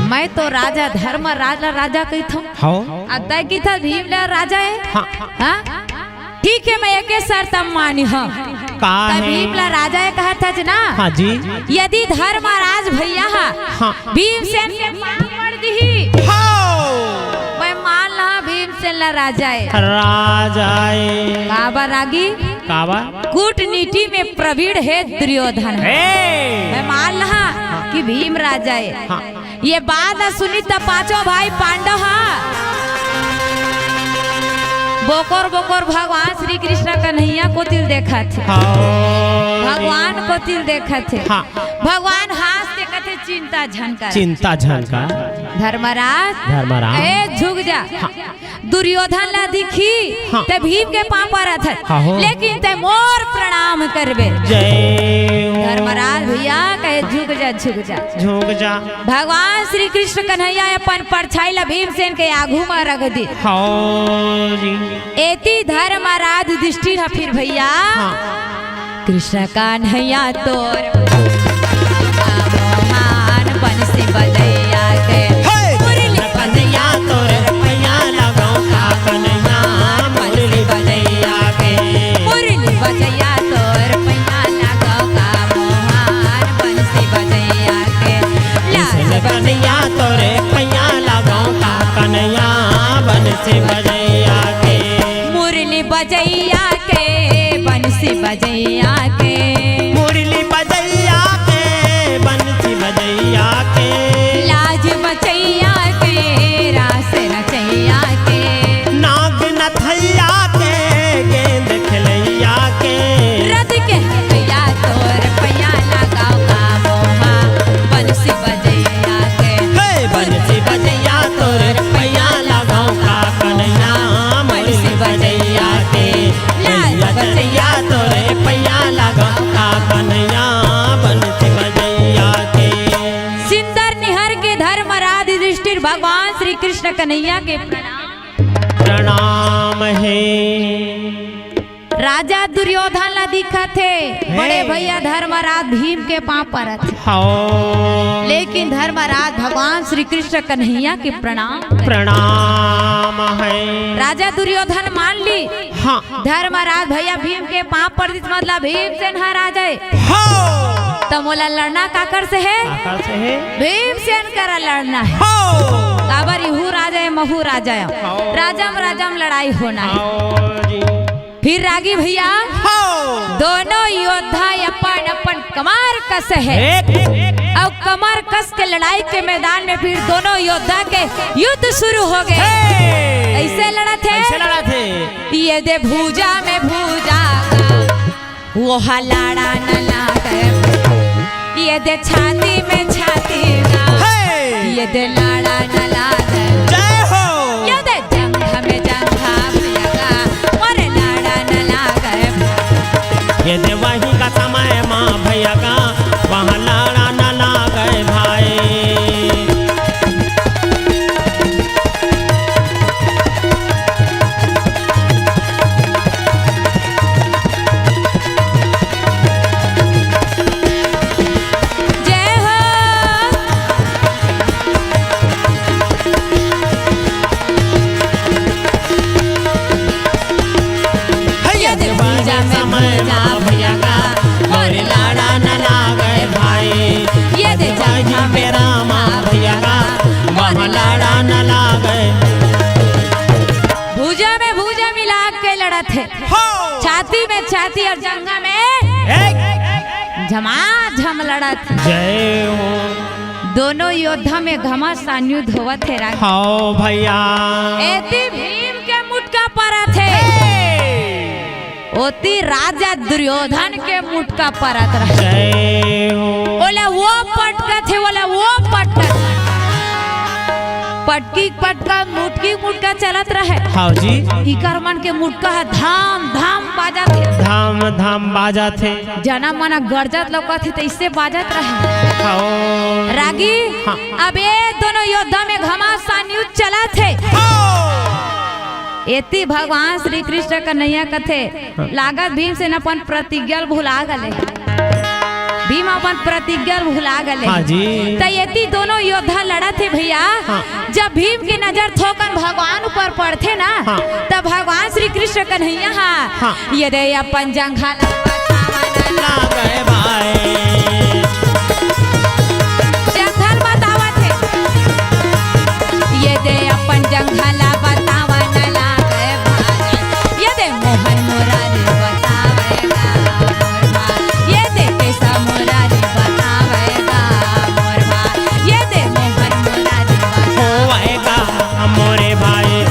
मैं तो राजा धर्म राजा कही था। हाँ? अतः की था भीमला राजा है। हाँ? हाँ? ठीक है, मैं एक शर्त मानी हूँ। भीमला राजा है कहा था ना। हाँ जी। यदि धर्मराज भैया हाँ। भीमसेन के पाँव पड़ दी, मैं मान ला भीमसेन ला राजा है। राजा है। काबा रागी काबा कूटनीति में प्रवीण है दुर्योधन है। मैं मान ला कि भीम राजा है। हाँ। ये बात सुनी तब पांचों भाई पांडव बोकोर बोकोर भगवान श्री कृष्ण कन्हैया को तिल देखा थे। भगवान को तिल देखा थे। हाँ। भगवान हाथ से कहते चिंता झनका। चिंता झनका। धर्मराज ए झुक जा। हाँ। दुर्योधन ला दिखी। हाँ। ते भीम के पाँव पर था। हाँ। लेकिन ते मोर प्रणाम करबे। जय हो। धर्मराज भैया कहे झुक जा झुक जा झुक जा। भगवान श्री कृष्ण कन्हैया अपन परछाई ला भीमसेन के आगू में रख दी। हाँ जी। एती धर्मराज युधिष्ठिर है फिर भैया। हाँ। कृष्ण कन्हैया तोर मोहन बंसी बजैया के मुरली कन्हैया तोर पैया लगाओ का कन्हैया मुरली बजैया के मुरली बजैया तोर पैया लगाओ का मोहन बंसी बजैया के लाल कन्हैया तोरे पैया लगाओ का कन्हैया बंसी बजैया के मुरली बजैया के बंसी बजैया के मुरली बजैया के बंसी बजैया के लाज बचैया के रास रचैया के नाग नथैया के गेंद खिलैया के रथ के हथैया तोर पैया लगाओ का मोहा बंसी बजैया के बंसी बजैया तोरे पैया लगाओ का कन्हैया मुरली बजैया के लाज बजैया तोरे पैया लगाओ का कन्हैया बंसी बजैया के सिंदर निहर के धर्मराज युधिष्ठिर भगवान श्री कृष्ण कन्हैया के प्रणाम है। राजा दुर्योधन ला दिखा थे। बड़े भैया धर्मराज भीम के पाँव पर थे। हाँ। लेकिन धर्मराज भगवान श्री कृष्ण कन्हैया के प्रणाम है। राजा दुर्योधन मान ली। हाँ। धर्मराज भैया भीम के पाँव पर मतलब भीमसेन राजा है। हाँ। तो मोला लड़ना काकर से है। आकर से है। भीमसेन करा लड़ना है। हाँ। काबर इहू राजा है महू राजा है। हाँ। राजम लड़ाई होना है। हाँ जी। फिर रागी भैया हाँ। दोनों योद्धा अपन अपन कमर कस है। अब कमर कस के लड़ाई के मैदान में फिर दोनों योद्धा के युद्ध शुरू हो गए। ऐसे लड़ा थे। ऐसे लड़ा थे। ये दे भूजा में भूजा वो हलाड़ा न लागे। ये दे छाती में छाती ये दे लाड़ा न लागे। जय हो। ये दे जंघा में जंघा भैया मोरे लाड़ा न लागे। ये दे वही का समय माँ भैया का वहाँ लाड़ा न लागे भाई। जय हो। ये दे वही समय माँ भैया का मोरे लाड़ा न लागे भाई। ये दे जंघा में मेरा माँ भैया का वहाँ लाड़ा न लागे। भूजा मिला के लड़ा थे। छाती में छाती और जंघा में झमाझम लड़ा थे। जय हो। दोनों योद्धा में घमासान युद्ध हुआ थे। हाँ भैया। एती भीम के मुटका परा थे। ओती राजा दुर्योधन के मुटका परत रहे। जय हो। बोले वो पटका थे। बोले वो पटका पटकी पटका मुटकी मुटका चलत रहे। हाँ जी। इकर मन के मुटका है धाम धाम बाजा थे। धाम धाम बाजा थे। जना मना गरजत लौका थे तो इससे बाजत रहे। हाँ। रागी हाँ। अब ये दोनों योद्धा में घमासान युद्ध चला थे। हाँ। एती भगवान श्री कृष्ण कन्हैया कथे लागत भीम से अपन प्रतिज्ञा भुला गले। भीम अपन प्रतिज्ञा भुला गले। हाँ जी। तो एती दोनों योद्धा लड़ा थे भैया। हाँ। जब भीम की नजर थोकन भगवान ऊपर पड़ते ना, हाँ। तब भगवान श्री कृष्ण कन्हैया हाँ। ये दे अपन जंघा लागे भाई जंघल बतावा थे, ये दे अपन जंघला बतावा न लागे भाई, ये दे मोहन मुरारी बतावेगा मोर भाई, ये दे कैसा मुरारी बतावेगा मोर भाई, ये दे मोहन मुरारी होएगा मोरे भाई।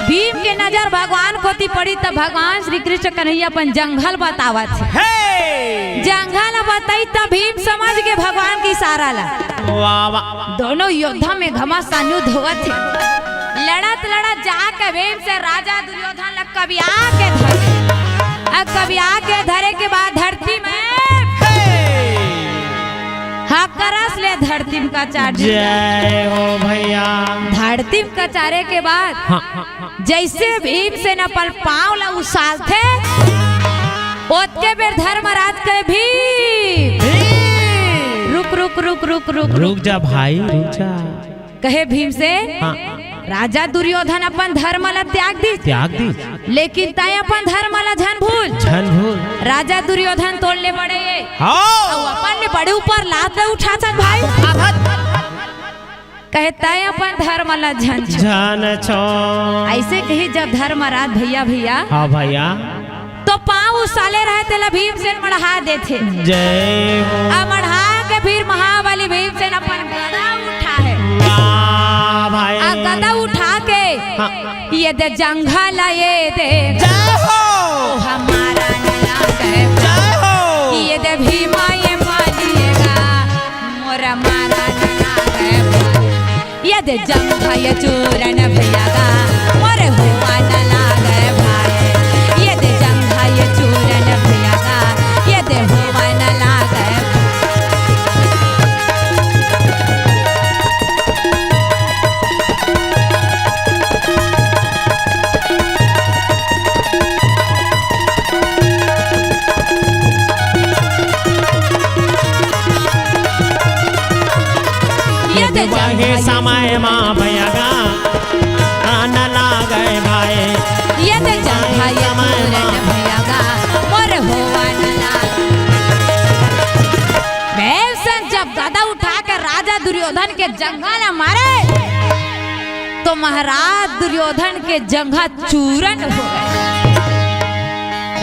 भीम के नजर भगवान कोती पड़ी तब भगवान श्री कृष्ण कन्हैया अपन जंघल बतावा थे। जंघल बताई तब भीम समझ के भगवान की इशारा ला। वाह वाह। दोनों योद्धा में घमासान युद्ध हुआ थे। लड़त लड़त जाके भीम से राजा दुर्योधन लग कभी आके धरे। अब कभी आके धरे के बाद धरती में हाकरस ले धरती में का चार जय हो भैया। धरती में का चारे के बाद हाँ, हाँ, हाँ। जैसे भीम से न पल पाँव ला उसाल थे ओतके बेर धर्मराज के भीम रुक रुक रुक रुक रुक रुक जा भाई रुक जा। कहे भीम से हाँ। राजा दुर्योधन अपन धर्म ला त्याग दी, लेकिन तय अपन धर्म ला झन भूल। राजा दुर्योधन तोड़ले बड़े ये अपन ने बड़े ऊपर लात उठा सन भाई। कहे तय अपन धर्म ला झन छो। ऐसे कही जब धर्मराज भैया भैया हाँ भैया तो पाँव उसाले रहे थे भीम से मढ़ा देते। जय हो। मढ़ा के फिर महाबली भीम से अपन गदा उठा है। भाई गदा उठा के हाँ। ये दे जंघला ये दे जय हो हमारा नला कहे जय हो। ये दे भीमा ये मानिएगा मोरा मारा नला कहे ये दे जंघा ये चूरन भैया का मोरे हुआ नला गए भाई, ये दे जंघा ये चूरन भैया का ये दे हुआ नला गए। समय माँ भैया आन लागे भाई, ये दे जंघा ये चूरन भैया का मोरे हुआ नला। भीमसेन जब गदा उठा कर राजा दुर्योधन के जंघा न मारे तो महाराज दुर्योधन के जंघा चूरन हो गए।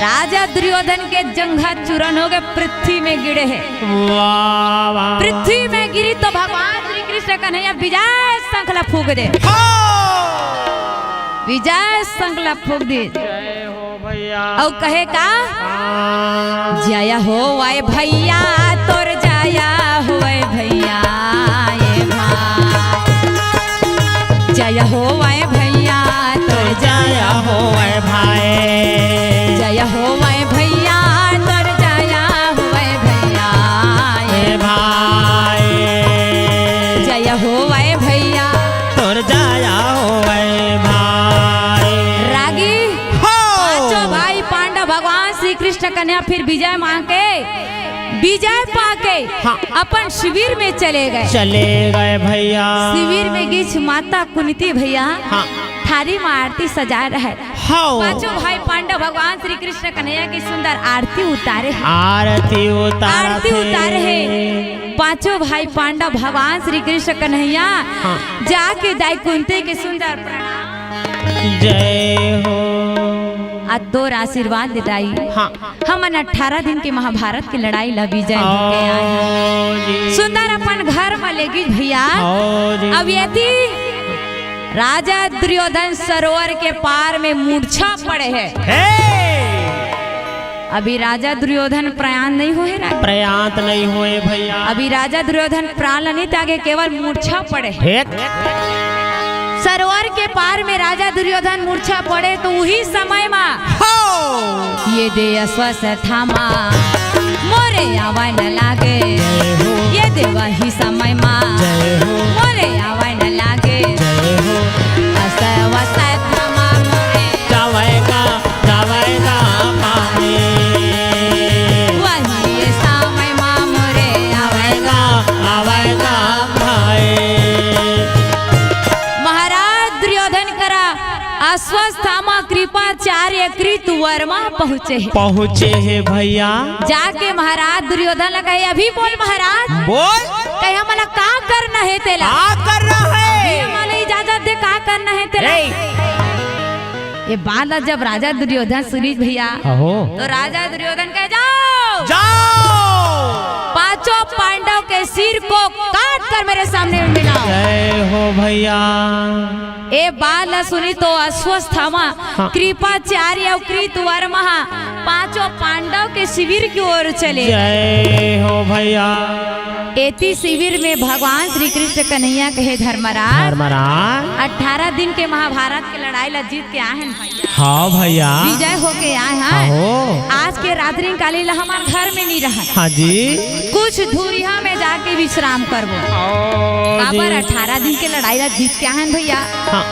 राजा दुर्योधन के जंघा चूरन हो गए, पृथ्वी में गिरे हैं। वाह वाह। पृथ्वी में गिरी तो भगवान श्री कृष्ण कन्हैया विजय शंखला फूंक दे। विजय शंखला फूंक दे। जय हो भैया। और कहे का जया हो वाय भैया तोर जया हुए भैया ये भाई, जया हो वाय भैया तोर जय हो भाई, जया हो वाय भैया तोर जया हुए भैया ये भाई, जया हो वाय भैया तोर जया हो भाई। रागी पांचों भाई पांडव भगवान श्री कृष्ण कन्हैया फिर विजय मांग के विजय पाके हाँ। अपन शिविर में चले गए भैया। शिविर में गिछ माता कुंती भैया हाँ। थारी में आरती सजा रहे। हाँ। पांचों भाई पांडव भगवान श्री कृष्ण कन्हैया की सुंदर आरती उतारे हैं। आरती उतारे हैं। पांचों भाई पांडव भगवान श्री कृष्ण कन्हैया हाँ। जाके दाई कुंती के सुंदर प्रणाम जय हो अदोर आशीर्वाद दिलाई। हाँ। हम 18 दिन की महाभारत की लड़ाई ला विजय होके आए हैं। सुंदर अपन घर में लेगी भैया। अब यदि राजा दुर्योधन सरोवर के पार में मूर्छा पड़े हैं। अभी राजा दुर्योधन प्रयाण नहीं हुए ना, प्रयात नहीं हुए भैया। अभी राजा दुर्योधन प्राण नहीं ताके केवल मूर्छा पड़े। सरोवर के पार में राजा दुर्योधन मूर्छा पड़े तो वही समय में ये दे अस्वस्थ थामा मोरे आवा न लागे, ये दे वही समय में मोरे आवा न लागे, अस्वस्थ थामा मोरे अश्वत्थामा कृपाचार्य कृत वर्मा पहुँचे है भैया। जाके महाराज दुर्योधन लगा अभी बोल महाराज बोल कहे मला का करना है तेला करना है हमारे इजाजत दे का करना है तेला। ये बात जब राजा दुर्योधन सुनी भैया तो राजा दुर्योधन कहे जाओ पांचों पांडव के सिर को काट कर मेरे सामने मिलाओ। जय हो भैया। ए बाल सुनी तो अश्वत्थामा कृपाचार्य कृत वर्मा पांचों पांडव के शिविर की ओर चले। जय हो भैया। एती शिविर में भगवान श्री कृष्ण कन्हैया कहे धर्मराज 18 दिन के महाभारत के लड़ाई ला जीत के आए हैं हाँ भैया विजय होके आए हैं। आज के रात्रि काली ला हमार घर में नहीं रहा। हाँ जी कुछ धूरिया में जाके विश्राम करबो। 18 दिन के लड़ाई ला जीत के आए हैं भैया। हाँ।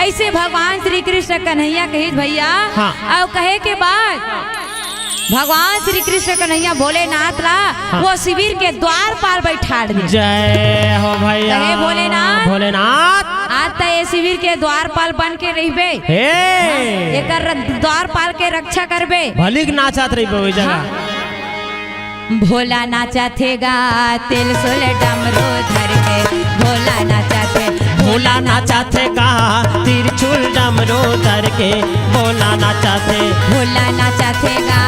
ऐसे भगवान श्री कृष्ण कन्हैया कहे भैया। हाँ। और कहे के बाद भगवान श्री कृष्ण कन्हैया भोलेनाथ ला वो शिविर के द्वार पर बैठा दे। जय हो भैया। कहे भोलेनाथ आज तो ये शिविर के द्वारपाल बन के रहिबे एकर द्वारपाल के रक्षा करबे भलिक नाचत रहिबे ओई जगह। भोला नाचा थेगा तेल सोले डमरू धर के भोला नाचा थे भोला नाचा थे का तिरछुल डमरू धर के भोला नाचा थे भोला नाचा थेगा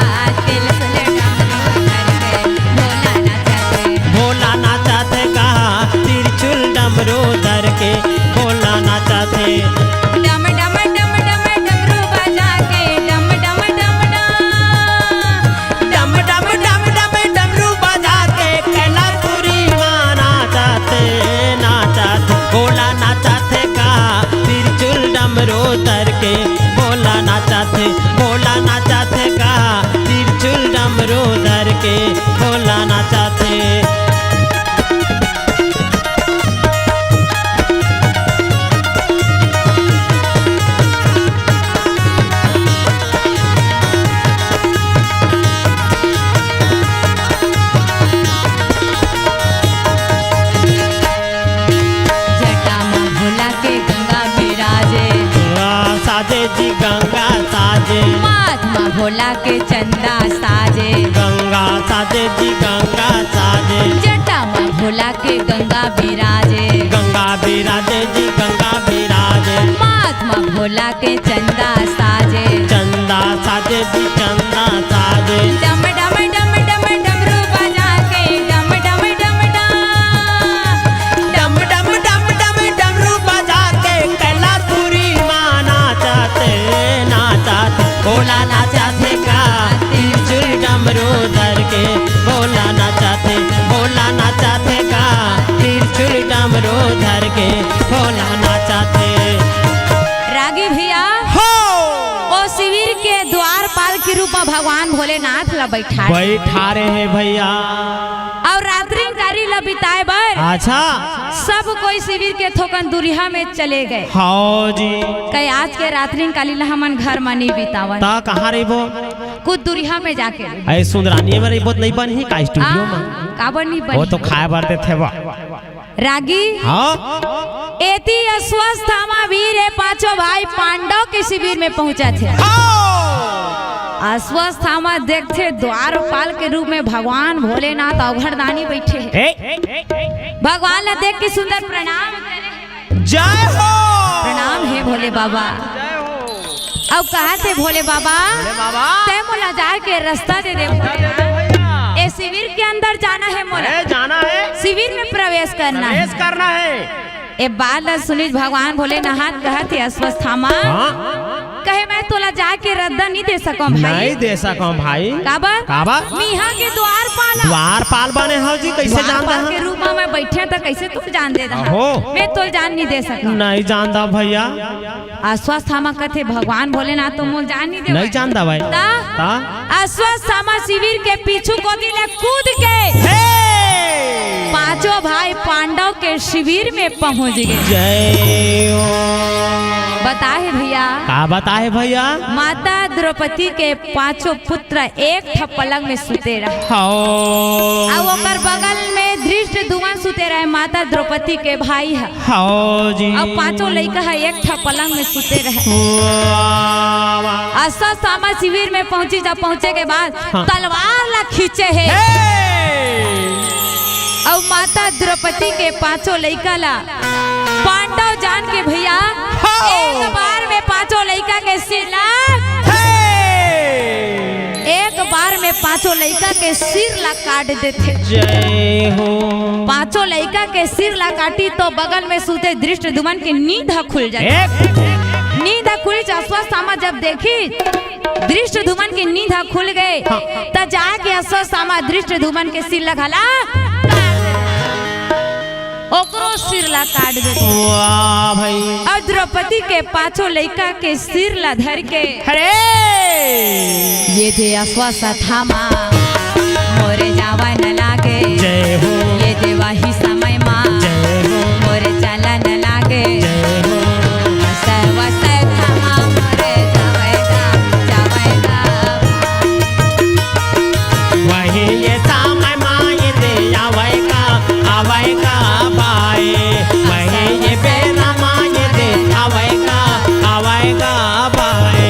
तेल सोले डमरू धर के भोला नाचा थे भोला नाचा थे का तिरछुल डमरू धर के भोला नाचा थे। डम डम डम डम डमरू बजा के डम डम डम डम डम डम डम डमरू बजा के कैलाशपुरी मां नाचाते नाचाते भोला नाचाते का तिरछुल डमरू धर के भोला नाचाते भोला नाचाते का तिरछुल डमरू धर के भोला नाचाते। जी गंगा साजे महात्मा भोला के चंदा साजे गंगा साजे जी गंगा साजे जटा माँ भोला के गंगा बिराजे गंगा बिराजे जी गंगा बिराजे महात्मा भोला के चंदा साजे चंदा साजे जी चंदा साजे डम डम डम डम डमरू बजा के डम डम डम डम डम डम डम डमरू बजा के कैलाशपुरी मां नाचाते नाचाते भोला नाचाते का तिरछुल डमरू धर के भोला नाचाते भोला नाचाते का तिरछुल डमरू धर के भोला नाचाते। रागी भैया हो ओ शिविर के द्वारपाल के रूप में भगवान भोलेनाथ ला बैठा रहे हैं भैया और रात्रि कारी ला बिताए बर अच्छा सब कोई शिविर के थोकन दुरिया में चले गए। हाँ जी कई आज के रात्रि काली ला हमन घर में नहीं बितावन ता कहाँ रहिबो कुछ दुरिया में जाके ऐ सुंदरानी में रहिबो नहीं बनी का स्टूडियो में काबर नहीं बनी वो तो खाए बारते थे वो रागी हाँ एती अश्वत्थामा वीर है पांचों भाई पांडव के शिविर में पहुंचा थे। अश्वत्थामा देखते द्वारपाल के रूप में भगवान भोलेनाथ अवघड़दानी बैठे हैं। भगवान ने देख के सुंदर प्रणाम जय हो प्रणाम है भोले बाबा। अब कहा थे भोले बाबा तय मोला जाए के रास्ता दे दे ए शिविर के अंदर जाना है मोला जाना है शिविर में प्रवेश करना है। ए बाल सुनीत भगवान भोलेनाथ कहते अश्वत्थामा कहे मैं तोला जाके रद्दा नहीं दे सकूं भाई नहीं दे सकूं भाई काबर मीहा के द्वारपाल बने हो जी कैसे जानता के रूप में बैठे तो कैसे तू जान दे रहा हो मैं तो जान नहीं दे सकूं नहीं जानता भैया। अश्वत्थामा कहते भगवान भोलेनाथ तो मुझे जान नहीं दे नहीं जानता भाई अश्वत्थामा शिविर के पीछू को दिले कूद के पांचों भाई पांडव के शिविर में पहुंच गए। जय बताए भैया का बताए भैया माता द्रौपदी के पांचों पुत्र एक पलंग में सुते रहे और बगल में धृष्टद्युम्न सुते रहे, माता द्रौपदी के भाई है। हाँ जी। अब पांचों लड़का है, एक था पलंग में सुते रहे। सामा शिविर में पहुंची, जब पहुंचे के बाद तलवार ला खींचे है। अब माता द्रौपदी के पांचों लड़का ला पांडव जान के भैया एक बार में पांचों लड़का के सिर ला, एक बार में पांचों लड़का के सिर ला काट देते। जय हो। पांचों लड़का के सिर ला काटी तो बगल में सूते धृष्टद्युम्न की नींद खुल जाए। नींद खुली, अश्वत्थामा जब देखी धृष्टद्युम्न की नींद खुल गए तो जाके अश्वत्थामा धृष्टद्युम्न के सिर लगाला, ओकरो सिर ला काट देते। वाह भाई। और द्रौपदी के पांचों लड़का के सिर ला धर के अरे ये थे अश्वत्थामा मोरे जावा न लागे। जय हो। ये थे वही समय माँ जय हो। मोरे चला न लागे। जय हो। अश्वत्थामा मोरे जावेगा जावेगा। वही ये समय माँ ये दे आवेगा आवेगा भाई। वही ये बेरा माँ ये दे आवेगा आवेगा भाई।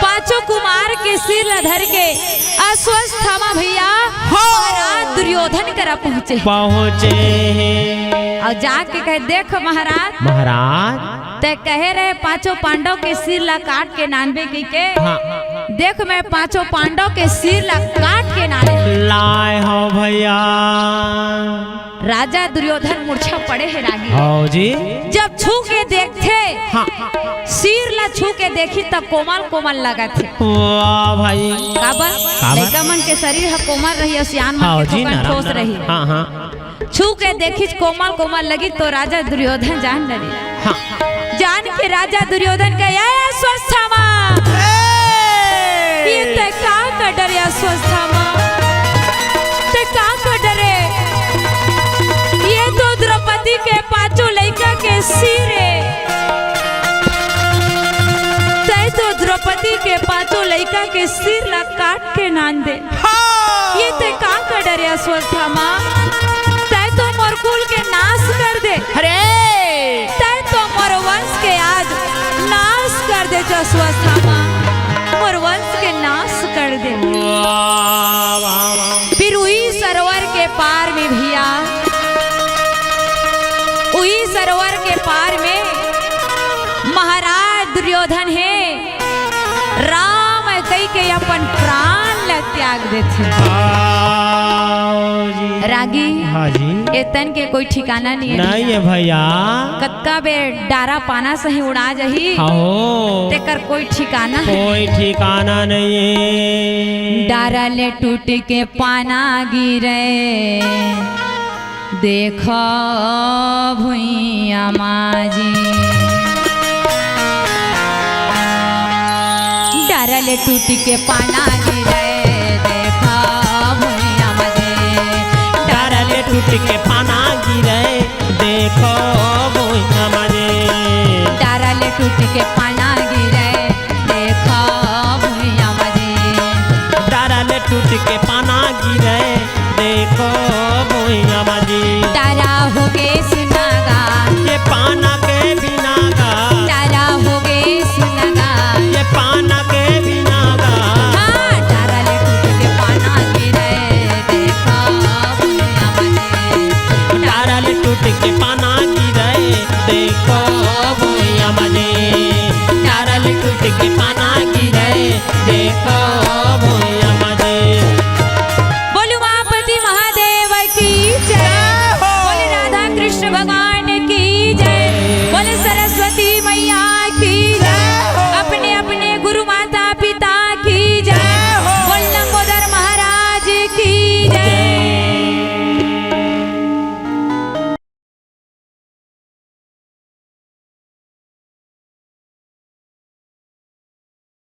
पांचों कुमार के सिर ला धर के अश्वत्थामा भैया महाराज दुर्योधन करा पहुँचे। और जाके कहे देख महाराज, महाराज ते कहे रहे पांचों पांडव के सिर ला काट के नानबे की के। हाँ। देख मैं पांचों पांडव के सिर ला काट के नाने लाए हो भैया। राजा दुर्योधन मूर्छा पड़े है रागी। हाँ जी। जब छू के देखते हाँ। सिर ला छू के देखी तब कोमल कोमल लगा थे। वाह भाई। काबर लड़का मन के शरीर है कोमल रही, सियान मन के ठोस रही। हाँ हाँ। छू के देखी कोमल कोमल लगी तो राजा दुर्योधन जान डरे। हाँ। जान के राजा दुर्योधन का अश्वत्थामा ये ते का डरे, अश्वत्थामा ते का डरे। ये तो द्रौपदी के पांचों लड़का के सिर है। ते तो द्रौपदी के पांचों लड़का के सिर ला काट के नान दे। ये ते का डरे अश्वत्थामा, तो मोर कुल के नाश कर दे। अरे तय तो मोर वंश के आज नाश कर दे। अश्वत्थामा मोर वंश के नाश कर दे। फिर उही सरोवर के पार में भैया, उही सरोवर के पार में महाराज दुर्योधन है राम कई के अपन प्राण ला त्याग देते। रागी। हाँ जी। एतन के कोई ठिकाना नहीं है। नहीं है भैया। कत्का बे डारा पाना सही उड़ा जही। हाँ। तेकर कोई ठिकाना है। कोई ठिकाना नहीं है। डारा ले टूट के पाना गिरे, देखो भुइया माजी। डारा ले टूट के पाना गिरे, देखो भुइया माजी। टूट के पाना गिरे देखो